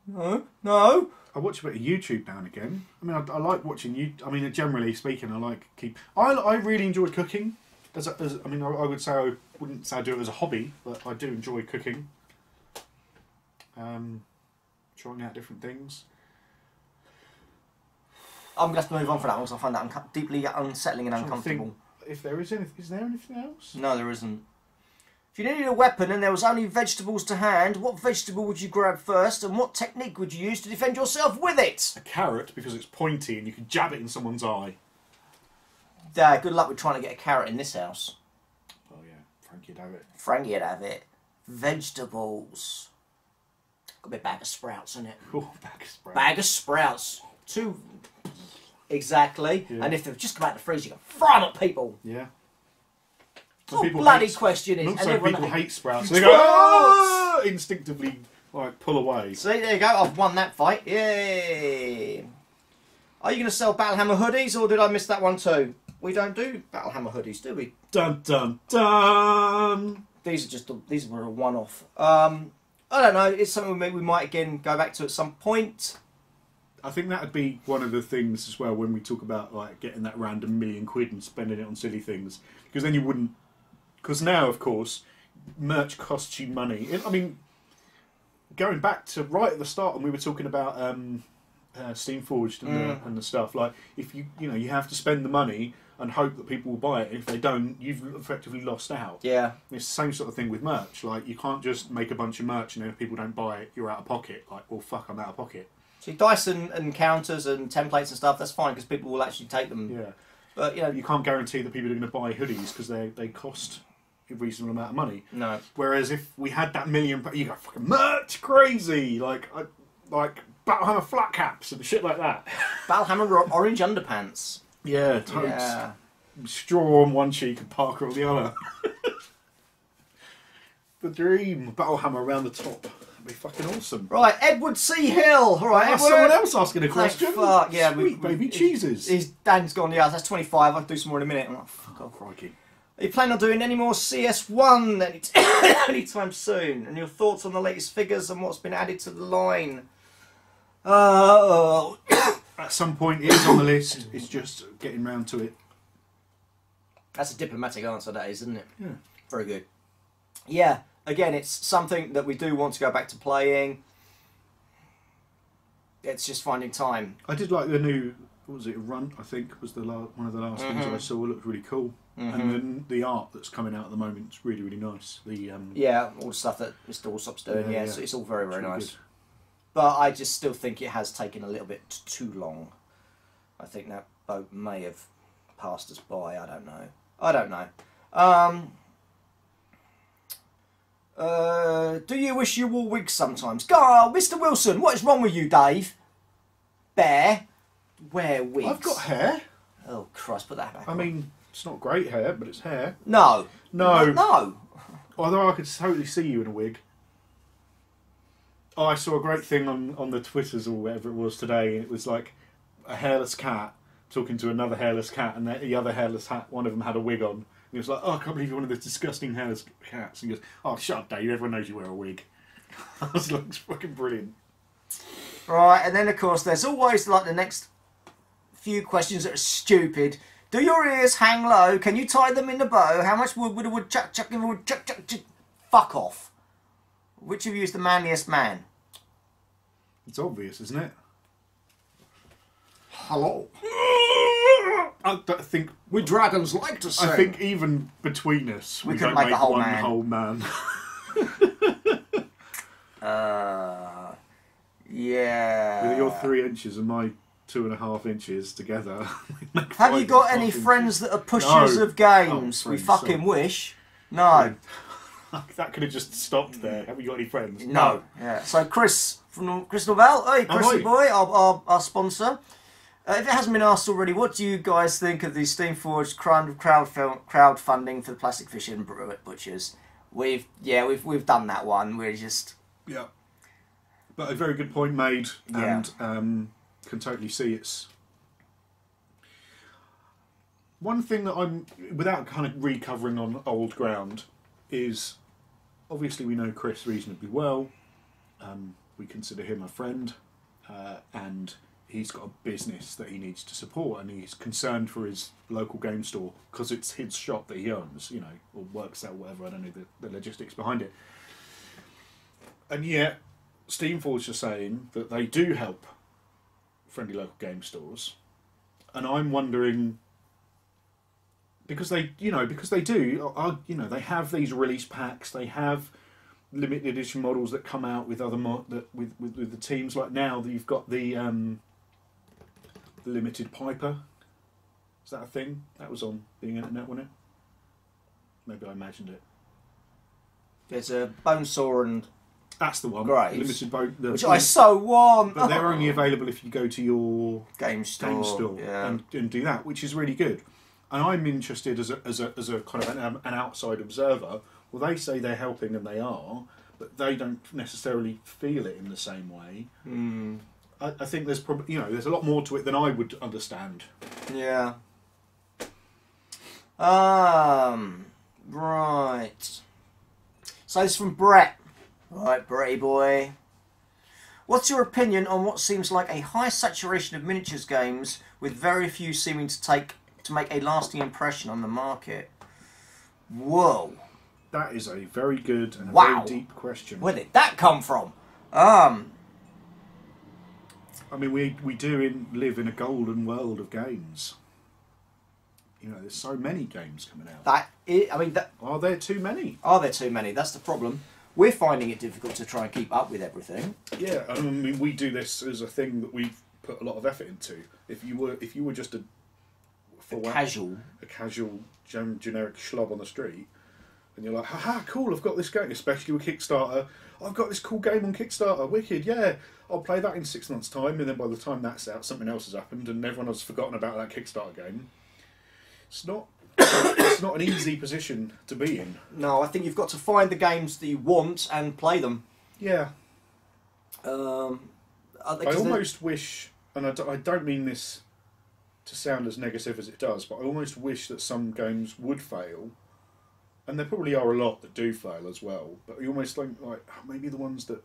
No. I watch a bit of YouTube now and again. I mean, I like watching you. I mean, generally speaking, I really enjoy cooking. I mean, I would say I wouldn't say I do it as a hobby, but I do enjoy cooking. Trying out different things. I'm going to have to move on from that one because I find that deeply unsettling and uncomfortable. If there is there anything else? No, there isn't. If you needed a weapon and there was only vegetables to hand, what vegetable would you grab first, and what technique would you use to defend yourself with it? A carrot, because it's pointy and you can jab it in someone's eye. Dad, good luck with trying to get a carrot in this house. Oh yeah, Frankie'd have it. Frankie'd have it. Vegetables. Got a bag of sprouts in it. Oh, bag of sprouts. Bag of sprouts. Two. Exactly. Yeah. And if they've just come out of the freezer, you can fry them at people. Yeah. What bloody question is? And also people hate sprouts. So they go, instinctively like pull away. See, there you go. I've won that fight. Yay! Are you going to sell Battlehammer hoodies, or did I miss that one too? We don't do Battlehammer hoodies, do we? Dun dun dun. These were a one-off. I don't know. It's something we might again go back to at some point. I think that would be one of the things as well when we talk about like getting that random £1,000,000 and spending it on silly things, because then you wouldn't. Because now, of course, merch costs you money. I mean, going back to right at the start when we were talking about Steamforged and the stuff, like if you have to spend the money and hope that people will buy it. If they don't, you've effectively lost out. Yeah. It's the same sort of thing with merch. Like you can't just make a bunch of merch and then if people don't buy it, you're out of pocket. Like, well, fuck, I'm out of pocket. See, dice and counters and templates and stuff, that's fine because people will actually take them. Yeah. But you can't guarantee that people are going to buy hoodies because they cost a reasonable amount of money. No. Whereas if we had that million, you go fucking merch crazy, like Battlehammer flat caps and shit like that. Battlehammer orange underpants. Yeah, totes. Yeah. Straw on one cheek and Parker on the other. The dream. Battlehammer around the top. That'd be fucking awesome. Right, Edward C. Hill. All right, Edward. Someone else asking a question. Fuck, yeah, sweet baby cheeses. His dad's gone. Yeah, that's 25. I'll do some more in a minute. I'm like, fuck off. Crikey. Are you planning on doing any more CS1 anytime soon? And your thoughts on the latest figures and what's been added to the line? At some point it is on the list. It's just getting round to it. That's a diplomatic answer, that is, isn't it? Yeah. Very good. Yeah, again, it's something that we do want to go back to playing. It's just finding time. I did like the new, what was it, Run, I think, was one of the last things I saw. It looked really cool. And then the art that's coming out at the moment is really, really nice. Yeah, all the stuff that Mr. Allsop's doing, yeah. So it's all very, very nice. Good. But I just still think it has taken a little bit too long. I think that boat may have passed us by. I don't know. Do you wish you wore wigs sometimes? God, Mr. Wilson, what is wrong with you, Dave? Bear, wear wigs. I've got hair. Oh, Christ, put that back I on. mean, it's not great hair, but it's hair. No. No. No. Although I could totally see you in a wig. Oh, I saw a great thing on the Twitters or whatever it was today, and it was like a hairless cat talking to another hairless cat, and the other hairless cat, one of them had a wig on. And he was like, oh, I can't believe you're one of those disgusting hairless cats. And he goes, oh, shut up, Dave, everyone knows you wear a wig. I was like, it's fucking brilliant. Right, and then of course there's always like the next few questions that are stupid. Do your ears hang low? Can you tie them in a bow? How much wood would a woodchuck chuck in a woodchuck chuck? Fuck off. Which of you is the manliest man? It's obvious, isn't it? Hello. I think We dragons like to sing. I think even between us, we could don't make a whole one man. whole man. Yeah. With your 3 inches and my 2.5 inches together. Have you got any friends that are pushers of games? We fucking wish. No. That could have just stopped there. Have you got any friends? No. Yeah. So Chris from Chris Novell, hey Chrissy boy, our sponsor. If it hasn't been asked already, what do you guys think of the Steamforged crowdfunding for the plastic fishing butchers? We've done that one. We're just but a very good point made, and can totally see it's one thing that I'm without kind of recovering on old ground is obviously we know Chris reasonably well. We consider him a friend, and he's got a business that he needs to support, and he's concerned for his local game store because it's his shop that he owns, you know, or works out, whatever. I don't know the logistics behind it. And yet, Steamforged are saying that they do help friendly local game stores, and I'm wondering because they do, they have these release packs, they have limited edition models that come out with other with the teams. Like now that you've got the limited Piper. Is that a thing? That was on the internet, wasn't it? Maybe I imagined it. There's a Bonesaw and that's the one. Graves, limited boat, which I so want. But they're only available if you go to your game store and do that, which is really good. And I'm interested as a kind of an outside observer. Well, they say they're helping, and they are, but they don't necessarily feel it in the same way. I think there's probably there's a lot more to it than I would understand. Yeah. Right. So it's from Brett. Right, Bretty boy. What's your opinion on what seems like a high saturation of miniatures games with very few seeming to make a lasting impression on the market? Whoa. That is a very good and a very deep question. Where did that come from? I mean, we do live in a golden world of games. You know, there's so many games coming out. Are there too many? Are there too many? That's the problem. We're finding it difficult to try and keep up with everything. Yeah, I mean, we do this as a thing that we've put a lot of effort into. If you were just a casual generic schlub on the street, and you're like, haha, cool, I've got this game, especially with Kickstarter. I've got this cool game on Kickstarter, wicked, yeah. I'll play that in 6 months' time, and then by the time that's out, something else has happened, and everyone has forgotten about that Kickstarter game. It's not an easy position to be in. No, I think you've got to find the games that you want and play them. Yeah. I almost wish, and I don't mean this to sound as negative as it does, but I almost wish that some games would fail. And there probably are a lot that do fail as well, but you almost think like maybe the ones that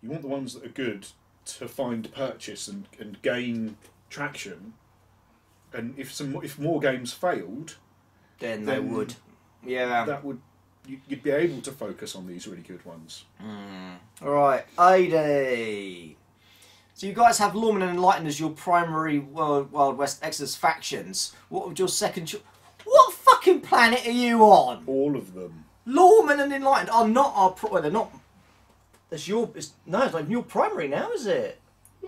you want, the ones that are good to find purchase and gain traction. And if more games failed, then they would, that would you'd be able to focus on these really good ones. All right, AD. So you guys have Lawman and Enlightened as your primary Wild West Exodus factions. What would your second? What fucking planet are you on? All of them. Lawman and Enlightened are not our. They're not. It's not even your primary now, is it?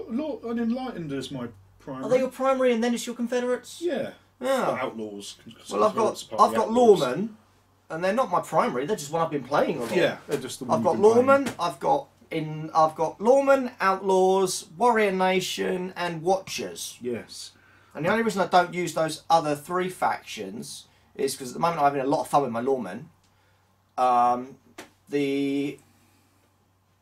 And Enlightened is my primary. Are they your primary and then it's your Confederates? Yeah. Outlaws. Well, I've got Lawman, and they're not my primary. They're just one I've been playing a lot. Yeah, they're just the one. I've got Lawman. I've got Lawman, Outlaws, Warrior Nation, and Watchers. Yes. And the only reason I don't use those other 3 factions is because at the moment I'm having a lot of fun with my Lawman. The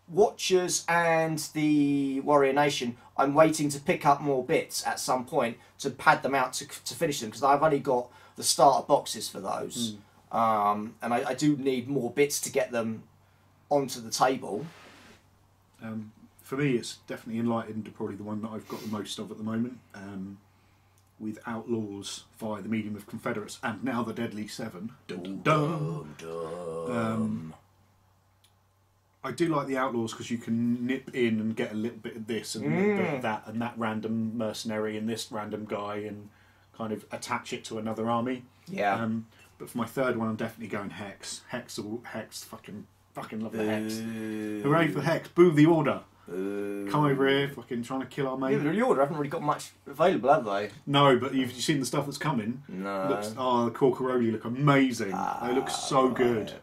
Watchers and the Warrior Nation, I'm waiting to pick up more bits at some point to pad them out to finish them, because I've only got the starter boxes for those. And I do need more bits to get them onto the table. For me, it's definitely Enlightened, probably the one that I've got the most of at the moment. With Outlaws via the medium of Confederates, and now the Deadly Seven. Dun, dun, dun. I do like the Outlaws because you can nip in and get a little bit of this and a little bit of that, and that random mercenary and this random guy, and kind of attach it to another army. Yeah. But for my third one, I'm definitely going Hex. Hex, fucking love the Hex. Hooray for Hex! Boo the Order. Ooh. Come over here, fucking trying to kill our mate. Yeah, the reorder haven't really got much available, have they? No, but you've seen the stuff that's coming? No. The Corcoroli look amazing. They look so good.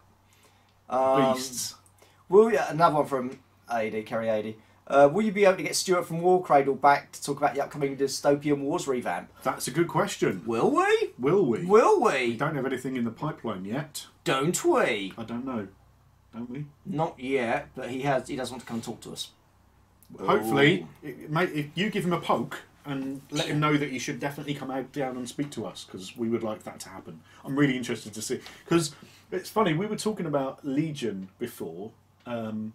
Beasts. Another one from AD, Kerry AD. Will you be able to get Stuart from Warcradle back to talk about the upcoming Dystopian Wars revamp? That's a good question. Will we? Will we? Will we? We don't have anything in the pipeline yet. Don't we? I don't know. Don't we? Not yet, but he does want to come and talk to us. Hopefully, mate, if you give him a poke and let him know that he should definitely come down and speak to us, because we would like that to happen. I'm really interested to see. Because it's funny, we were talking about Legion before, and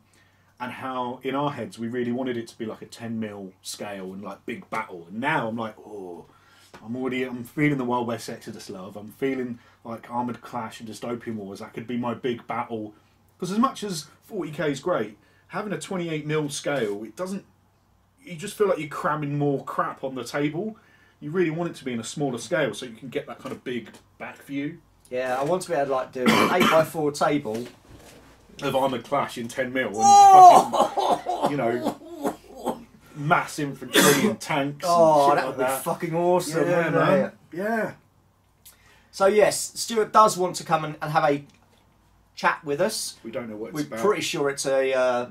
how in our heads we really wanted it to be like a 10mm scale and like big battle. And now I'm like, I'm feeling the Wild West Exodus love. I'm feeling like Armoured Clash and Dystopian Wars. That could be my big battle. Because as much as 40k is great, having a 28mm scale, it doesn't. You just feel like you're cramming more crap on the table. You really want it to be in a smaller scale so you can get that kind of big back view. Yeah, I want to be able to like do an 8x4 table of Armoured Clash in 10mm and fucking, you know, mass infantry and tanks. Oh, and that shit would like be fucking awesome, Yeah, wouldn't man. it? Yeah. So yes, Stuart does want to come and have a chat with us. We don't know what it's We're about. pretty sure it's a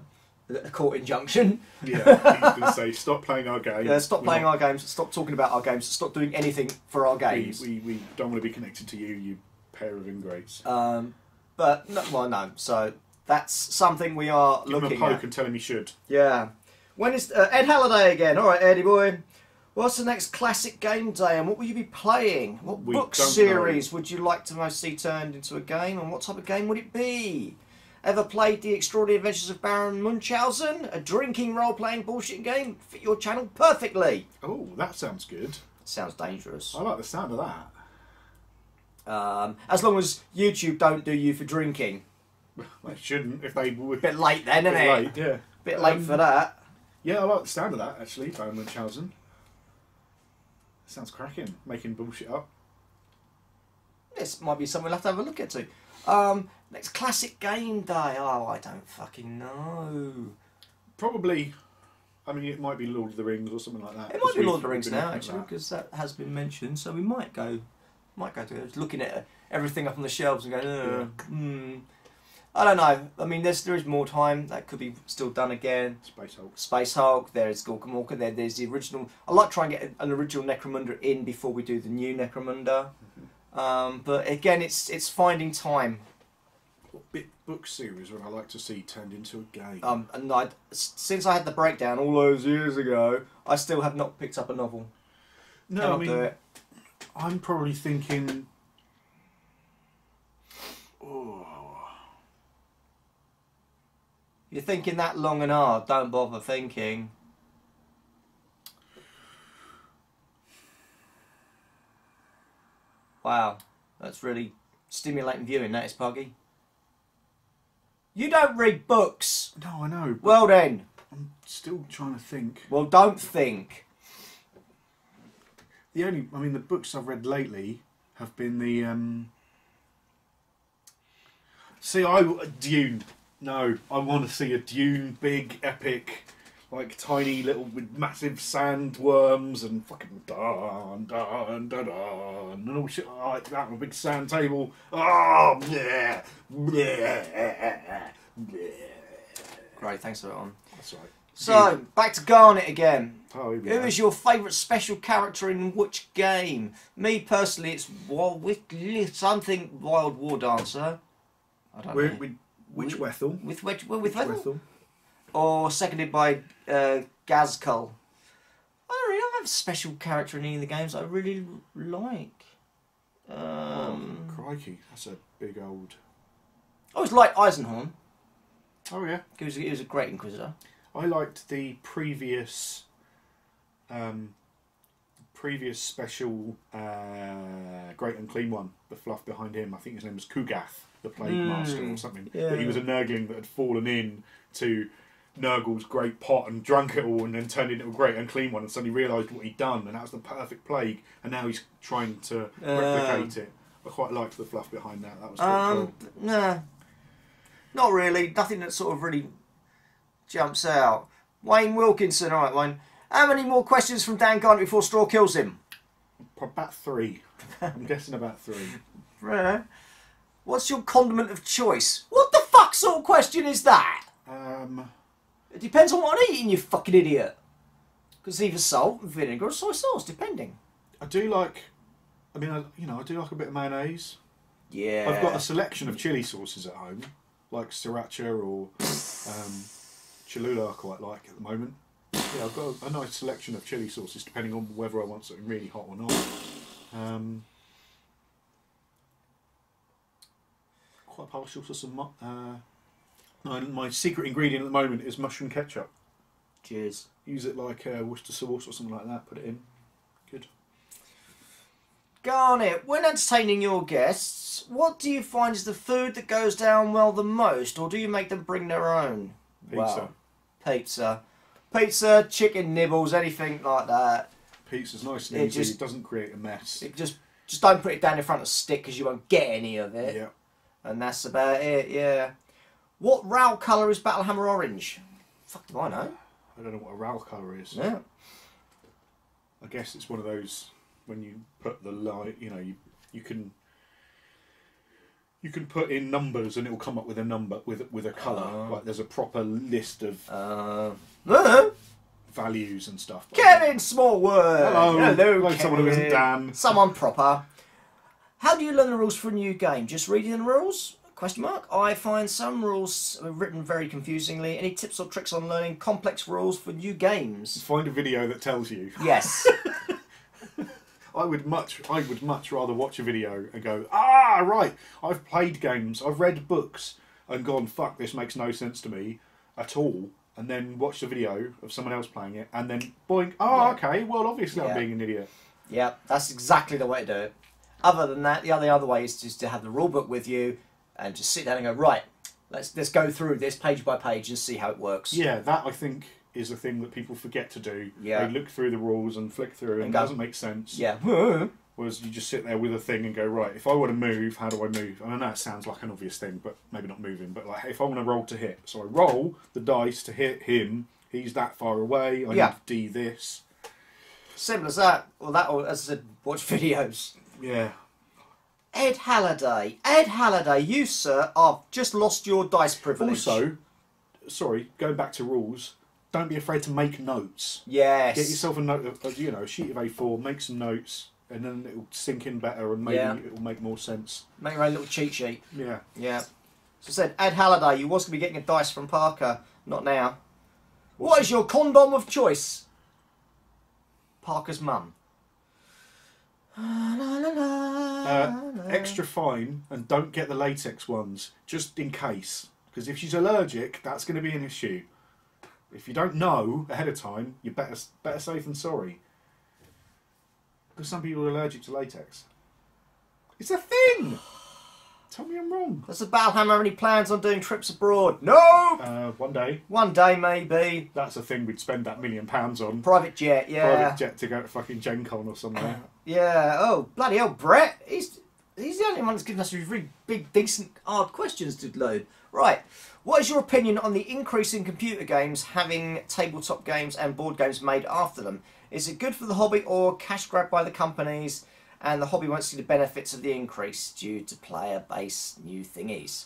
court injunction. Yeah, he's going to say, stop playing our game. Yeah, stop playing our games, stop talking about our games, stop doing anything for our games. We don't want to be connected to you, you pair of ingrates. But, no, so that's something we are Give him looking a poke at. and tell him he should. Yeah. When is Ed Halliday again? Alright, Eddie boy. What's the next classic game day and what will you be playing? What book series would you like to most see turned into a game and what type of game would it be? Ever played The Extraordinary Adventures of Baron Munchausen? A drinking role-playing bullshit game? Fit your channel perfectly. Oh, that sounds good. Sounds dangerous. I like the sound of that. As long as YouTube don't do you for drinking. They shouldn't if they were. Bit late then, isn't it? Late, yeah. Bit late for that. Yeah, I like the sound of that actually, Baron Munchausen. Sounds cracking. Making bullshit up. This might be something we'll have to have a look at too. Next classic game day. Oh, I don't fucking know. Probably. I mean, it might be Lord of the Rings or something like that. It might be Lord of the Rings now, actually, because that has been mentioned. So we might go to it. Looking at everything up on the shelves and going, I don't know. I mean, there is more time. That could be still done again. Space Hulk. There's Gorka Morka. There's the original. I like trying to get an original Necromunda in before we do the new Necromunda. But again, it's finding time. What big book series would I like to see turned into a game? And since I had the breakdown all those years ago, I still have not picked up a novel. No, Cannot I mean, do it. I'm probably thinking. You're thinking that long and hard. Don't bother thinking. Wow, that's really stimulating viewing. That is, Puggy. You don't read books. No, I know. Well then. I'm still trying to think. Well, don't think. The books I've read lately have been the. Dune. No, I want to see a Dune, big, epic, like tiny little with massive sandworms and fucking and all shit like that on a big sand table. Oh yeah, Great, thanks for that on. That's right. So, back to Garnet again. Oh, Who is your favourite special character in which game? Me personally, it's something Wild War Dancer. I don't know. Which Wethel? With Wethel? Or seconded by Gazkull. I don't have a special character in any of the games I really like. Crikey, that's a big old. I always liked Eisenhorn. Oh yeah, He was a great Inquisitor. I liked the previous special Great Unclean one, the fluff behind him. I think his name was Kugath, the Plague Master or something. Yeah. But he was a Nurgling that had fallen in to Nurgle's great pot and drunk it all and then turned into a Great Unclean one and suddenly realised what he'd done and that was the perfect plague and now he's trying to replicate it. I quite liked the fluff behind that. That was cool. Nah, not really. Nothing that sort of really jumps out. Wayne Wilkinson. All right, Wayne. How many more questions from Dan Garnett before Straw kills him? About 3. I'm guessing about 3. Right. What's your condiment of choice? What the fuck sort of question is that? It depends on what I'm eating, you fucking idiot. Because either salt, vinegar, or soy sauce, depending. I do like. I mean, I do like a bit of mayonnaise. Yeah. I've got a selection of chili sauces at home, like sriracha or Cholula I quite like at the moment. Yeah, I've got a nice selection of chili sauces depending on whether I want something really hot or not. Quite partial to some... my secret ingredient at the moment is mushroom ketchup. Cheers. Use it like Worcester sauce or something like that, put it in. Good. Garnet, when entertaining your guests, what do you find is the food that goes down well the most, or do you make them bring their own? Pizza. Well, pizza, chicken nibbles, anything like that. Pizza's nice and easy, it doesn't create a mess. It just don't put it down in front of a stick because you won't get any of it. Yeah. And that's about it, yeah. What RAL colour is Battlehammer Orange? Fuck do I know? I don't know what a RAL colour is. Yeah. I guess it's one of those when you put the light, you can put in numbers and it will come up with a number with a colour. Like there's a proper list of values and stuff. Kevin Smallwood. Hello, Kevin. someone who isn't Dan. Someone proper. How do you learn the rules for a new game? Just reading the rules? Question mark. I find some rules are written very confusingly. Any tips or tricks on learning complex rules for new games? Find a video that tells you. Yes. I would much rather watch a video and go, right, I've played games, I've read books and gone, fuck, this makes no sense to me at all, and then watch the video of someone else playing it and then boing, okay, well obviously I'm being an idiot. Yeah, that's exactly the way to do it. Other than that, the other way is just to have the rule book with you and just sit down and go, right, let's go through this page by page and see how it works. Yeah, that I think is a thing that people forget to do. Yeah. They look through the rules and flick through and it doesn't make sense. Yeah. Whereas you just sit there with a thing and go, right, if I want to move, how do I move? And I know it sounds like an obvious thing, but maybe not moving. But like, if I want to roll to hit, so I roll the dice to hit him. He's that far away. I need to D this. Simple as that. Or as I said, watch videos. Yeah. Ed Halliday, you, sir, have just lost your dice privilege. Also, sorry, going back to rules, don't be afraid to make notes. Yes. Get yourself a note of, a sheet of A4, make some notes, and then it'll sink in better and maybe it'll make more sense. Make your own little cheat sheet. Yeah. Yeah. So I said, Ed Halliday, you was going to be getting a dice from Parker. Not now. What is your condom of choice? Parker's mum. Extra fine, and don't get the latex ones, just in case. Because if she's allergic, that's going to be an issue. If you don't know ahead of time, you're better safe than sorry. Because some people are allergic to latex. It's a thing! Tell me I'm wrong. Does the Battlehammer have any plans on doing trips abroad? No! One day. One day, maybe. That's a thing we'd spend that £1 million on. Private jet, yeah. Private jet to go to fucking Gen Con or somewhere. Yeah, oh, bloody hell, Brett. He's the only one that's given us these really big, decent, hard questions to load. Right. What is your opinion on the increase in computer games having tabletop games and board games made after them? Is it good for the hobby or cash grab by the companies and the hobby won't see the benefits of the increase due to player base new thingies?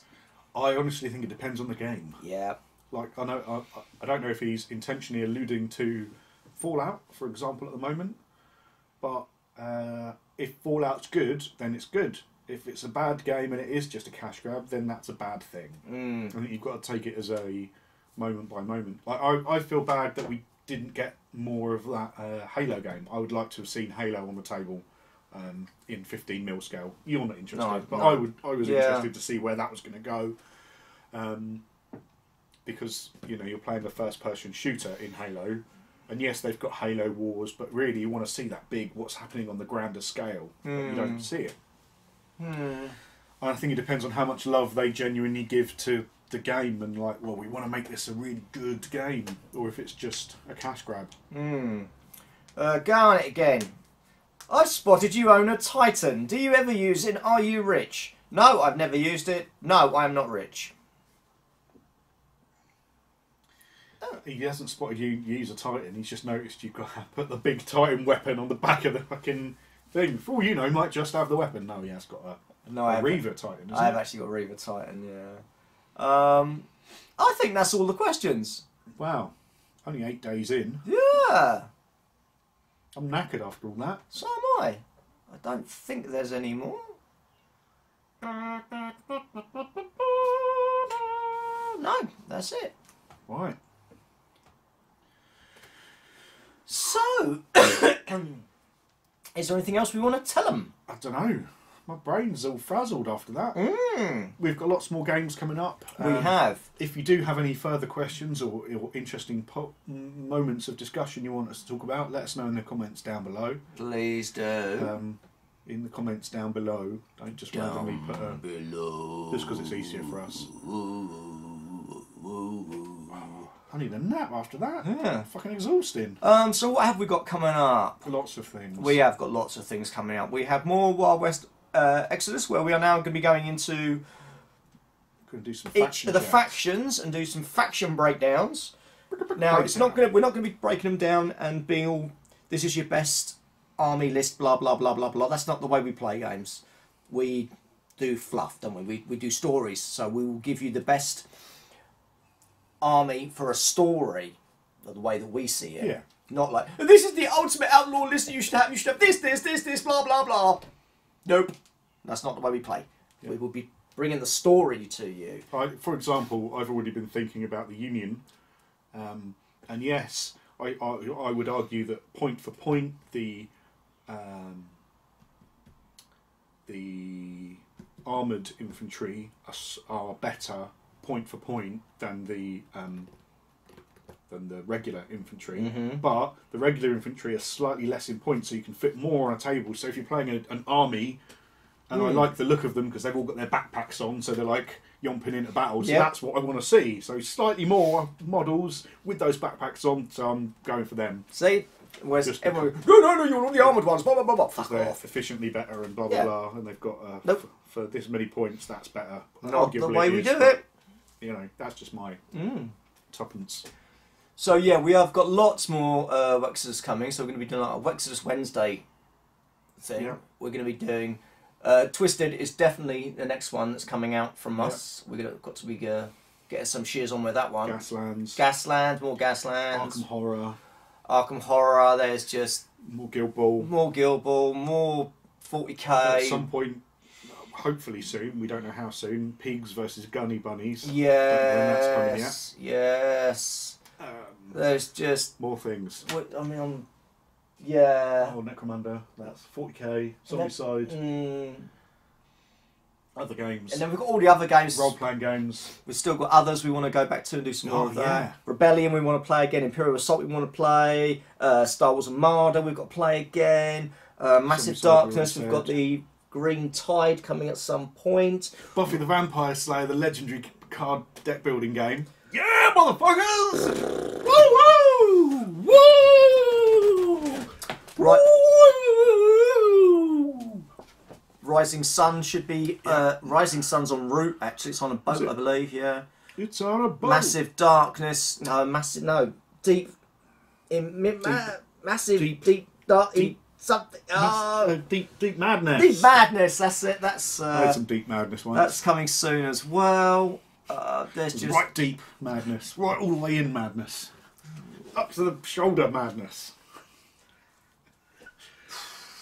I honestly think it depends on the game. Yeah. Like, I don't know if he's intentionally alluding to Fallout, for example, at the moment, but if Fallout's good, then it's good. If it's a bad game and it is just a cash grab, then that's a bad thing. I think you've got to take it as a moment by moment. Like, I feel bad that we didn't get more of that Halo game. I would like to have seen Halo on the table in 15mm scale. You're not interested, but no. I was interested to see where that was going to go. Because you're playing a first-person shooter in Halo, and yes, they've got Halo Wars, but really you want to see that big, what's happening on the grander scale. But you don't see it. I think it depends on how much love they genuinely give to the game, and like, well, we want to make this a really good game, or if it's just a cash grab. Go on it again. I've spotted you own a Titan. Do you ever use it? Are you rich? No, I've never used it. No, I am not rich. He hasn't spotted you use a Titan. He's just noticed you've got to put the big Titan weapon on the back of the fucking thing. For all you know, he might just have the weapon. No, he has got a Reaver Titan. I have actually got a Reaver Titan. Yeah. I think that's all the questions. Wow, only 8 days in. Yeah. I'm knackered after all that. So am I. I don't think there's any more. No, that's it. Right. So, is there anything else we want to tell them? I don't know. My brain's all frazzled after that. We've got lots more games coming up. We have. If you do have any further questions or interesting moments of discussion you want us to talk about, let us know in the comments down below. Please do. In the comments down below. Don't just randomly put below. just because it's easier for us. I need a nap after that. Yeah. Fucking exhausting. So what have we got coming up? Lots of things. We have got lots of things coming up. We have more Wild West Exodus, where we are now going to be going into Going to do some each of the factions and do some faction breakdowns. Now, it's not going to, we're not going to be breaking them down and being all, this is your best army list, blah, blah, blah, blah, blah. That's not the way we play games. We do fluff, don't we? We do stories. So we will give you the best army for a story, the way that we see it. Yeah. Not like, this is the ultimate outlaw list that you should have this, blah, blah, blah. Nope. That's not the way we play. Yeah. We will be bringing the story to you. For example, I've already been thinking about the Union. And yes, I would argue that point for point, the armoured infantry are better point for point than the regular infantry, but the regular infantry are slightly less in points, so you can fit more on a table. So if you're playing an army, and I like the look of them because they've all got their backpacks on, so they're like yomping into battle. So that's what I want to see. So slightly more models with those backpacks on, so I'm going for them. See, whereas everyone, no, you're all the armoured ones, blah blah blah blah. Fuck they're off. Efficiently better and blah blah blah, and they've got for this many points, that's better. Not arguably the way we do but, it. You know, that's just my tuppence. So yeah, we have got lots more Wexodus coming. So we're going to be doing like a Wexodus Wednesday thing. Yeah. We're going to be doing Twisted is definitely the next one that's coming out from us. We're got to be getting some shears on with that one. Gaslands, more Gaslands. Arkham Horror. There's just more Guild Ball, more 40k. At some point, hopefully soon. We don't know how soon. Pigs versus Gunny Bunnies. Yes. Yes. There's just more things. I mean, yeah. Oh, Necromunda. That's 40k. Zombicide. Other games. And then we've got all the other games. Role-playing games. We've still got others we want to go back to and do some more of that. Rebellion we want to play again. Imperial Assault we want to play. Star Wars Armada we've got to play again. Massive Darkness. We've got the Green Tide coming at some point. Buffy the Vampire Slayer, the legendary card deck building game. Yeah, motherfuckers! Woo! Woo! Right. Rising Sun should be Rising Sun's en route. Actually, it's on a boat, I believe. Yeah. It's on a boat. Massive Darkness. No. Deep. Something. Deep Madness. Deep Madness. That's it. That's. I had some Deep Madness ones. That's coming soon as well. There's just right deep madness, right all the way in madness, up to the shoulder madness.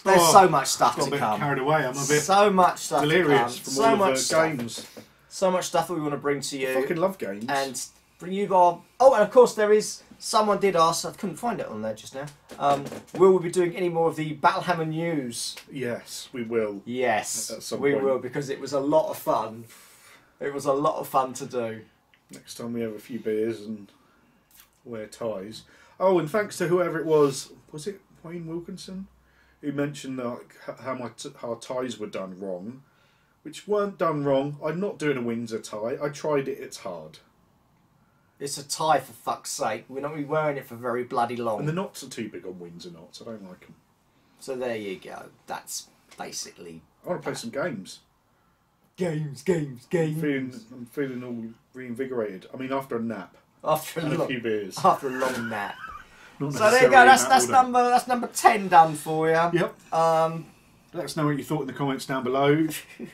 There's so much stuff to come. Carried away. I'm a bit so much stuff delirious to come. from all of the games. So much stuff that we want to bring to you. I fucking love games. And bring you on. Oh, and of course there is. Someone did ask. I couldn't find it on there just now. Will we be doing any more of the Battlehammer news? Yes, we will. Yes, at some we point. will, because it was a lot of fun. It was a lot of fun to do. Next time we have a few beers and wear ties. Oh, and thanks to whoever it was it Wayne Wilkinson? Who mentioned how our ties were done wrong. Which weren't done wrong. I'm not doing a Windsor tie. I tried it, it's hard. It's a tie, for fuck's sake. We're not wearing it for very bloody long. And the knots are too big on Windsor knots. I don't like them. So there you go. That's basically... I want to play some games. Games. I'm feeling all reinvigorated. I mean, after a nap. After and a few beers. After a long nap. Not So there you go. That's number 10 done for you. Yep. Let us know what you thought in the comments down below.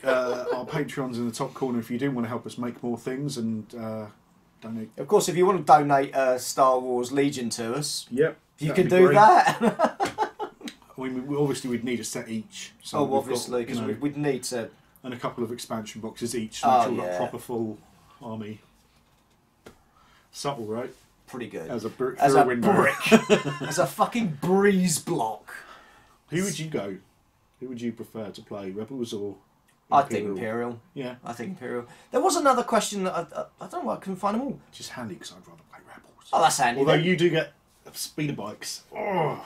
Our Patreon's in the top corner if you do want to help us make more things and donate. Of course, if you want to donate Star Wars Legion to us, yep, you can do that. I mean, obviously we'd need a set each. So obviously, because we'd need to. And a couple of expansion boxes each, so make sure we've got a proper full army. Subtle, right? Pretty good. As a brick. As a fucking breeze block. Who would you go? Who would you prefer to play, Rebels or Imperial? I think Imperial. Yeah. I think Imperial. There was another question that I don't know why I couldn't find them all. Just handy because I'd rather play Rebels. Oh, that's handy. Although you do get speeder bikes. Oh.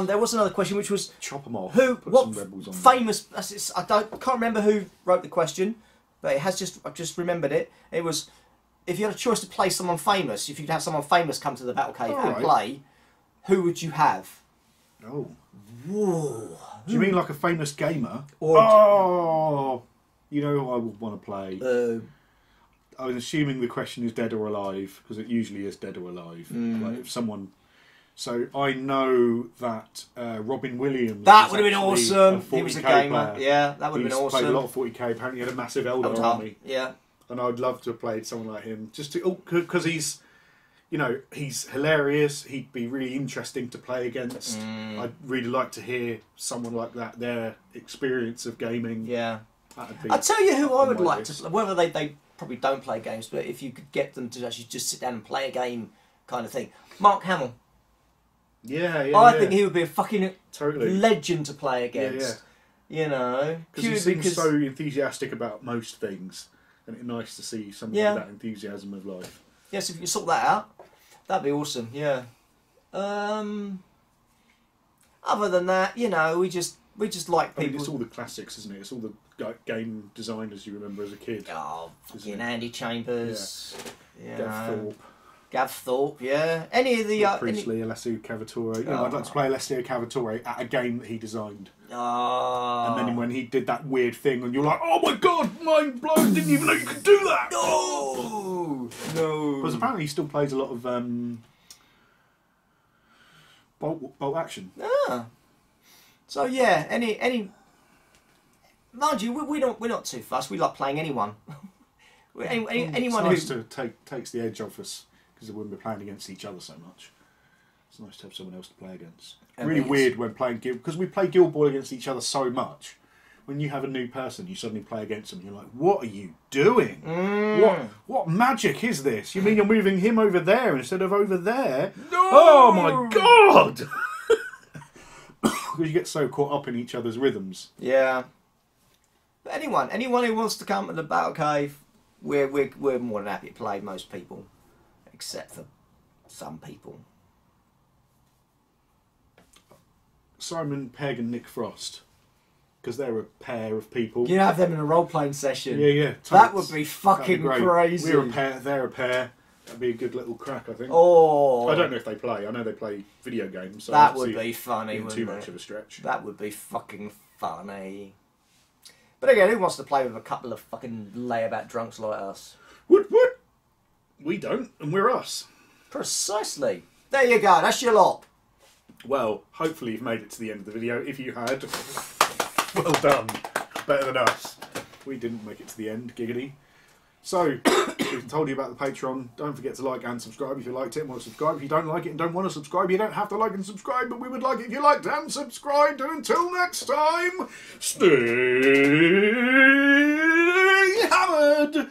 There was another question which was chop them off. What famous? I can't remember who wrote the question, but I've just remembered it. It was if you had a choice to play someone famous, if you could have someone famous come to the battle cave and play, who would you have? Oh. Whoa. Do you mean like a famous gamer? Or you know who I would want to play? I was assuming the question is dead or alive, because it usually is dead or alive. Like if someone... So I know that Robin Williams... That would have been awesome. He was a gamer. Player. Yeah, that would have been awesome. He played a lot of 40k. Apparently he had a massive Eldar army. Yeah. And I'd love to have played someone like him. Just to... because he's... You know, he's hilarious. He'd be really interesting to play against. I'd really like to hear someone like that, their experience of gaming. Yeah. I'll tell you who I would like to play. Whether they probably don't play games, but if you could get them to actually just sit down and play a game kind of thing. Mark Hamill. Yeah. I think he would be a fucking legend to play against. Yeah. You know. Because he seems so enthusiastic about most things. And it's nice to see someone with that enthusiasm of life. Yes, if you could sort that out. That'd be awesome, yeah. Other than that, you know, we just like people. I mean, it's all the classics, isn't it? It's all the game designers you remember as a kid. Oh, fucking Andy Chambers. Yeah. Gav Thorpe, yeah. Any of the Priestley, Alessio Cavatore. You know, I'd like to play Alessio Cavatore at a game that he designed. And then when he did that weird thing, and you're like, "Oh my god, mind blown! Didn't even know you could do that." No. Because apparently he still plays a lot of bolt action. So yeah, any. Mind you, we're not too fussed. We like playing anyone. Anyone it's nice to takes the edge off us because we wouldn't be playing against each other so much. It's nice to have someone else to play against. Really weird when playing Guild, because we play Guild Ball against each other so much. When you have a new person, you suddenly play against them, and you're like, what are you doing? What magic is this? You mean you're moving him over there instead of over there? No! Oh my god! Because you get so caught up in each other's rhythms. Yeah. But anyone who wants to come to the battle cave, we're more than happy to play most people. Except for some people. Simon Pegg and Nick Frost. Because they're a pair of people. You have them in a role-playing session. Yeah. That would be fucking crazy. We're a pair, they're a pair. That'd be a good little crack, I think. Oh. I don't know if they play. I know they play video games. So that would be funny, wouldn't it? Too much of a stretch. That would be fucking funny. But again, who wants to play with a couple of fucking layabout drunks like us? Woot woot! We don't, and we're us. Precisely. There you go, that's your lot. Well, hopefully you've made it to the end of the video. If you had, well done. Better than us. We didn't make it to the end, giggity. So, we've told you about the Patreon. Don't forget to like and subscribe if you liked it and want to subscribe. If you don't like it and don't want to subscribe, you don't have to like and subscribe, but we would like it if you liked and subscribed. And until next time, stay hammered!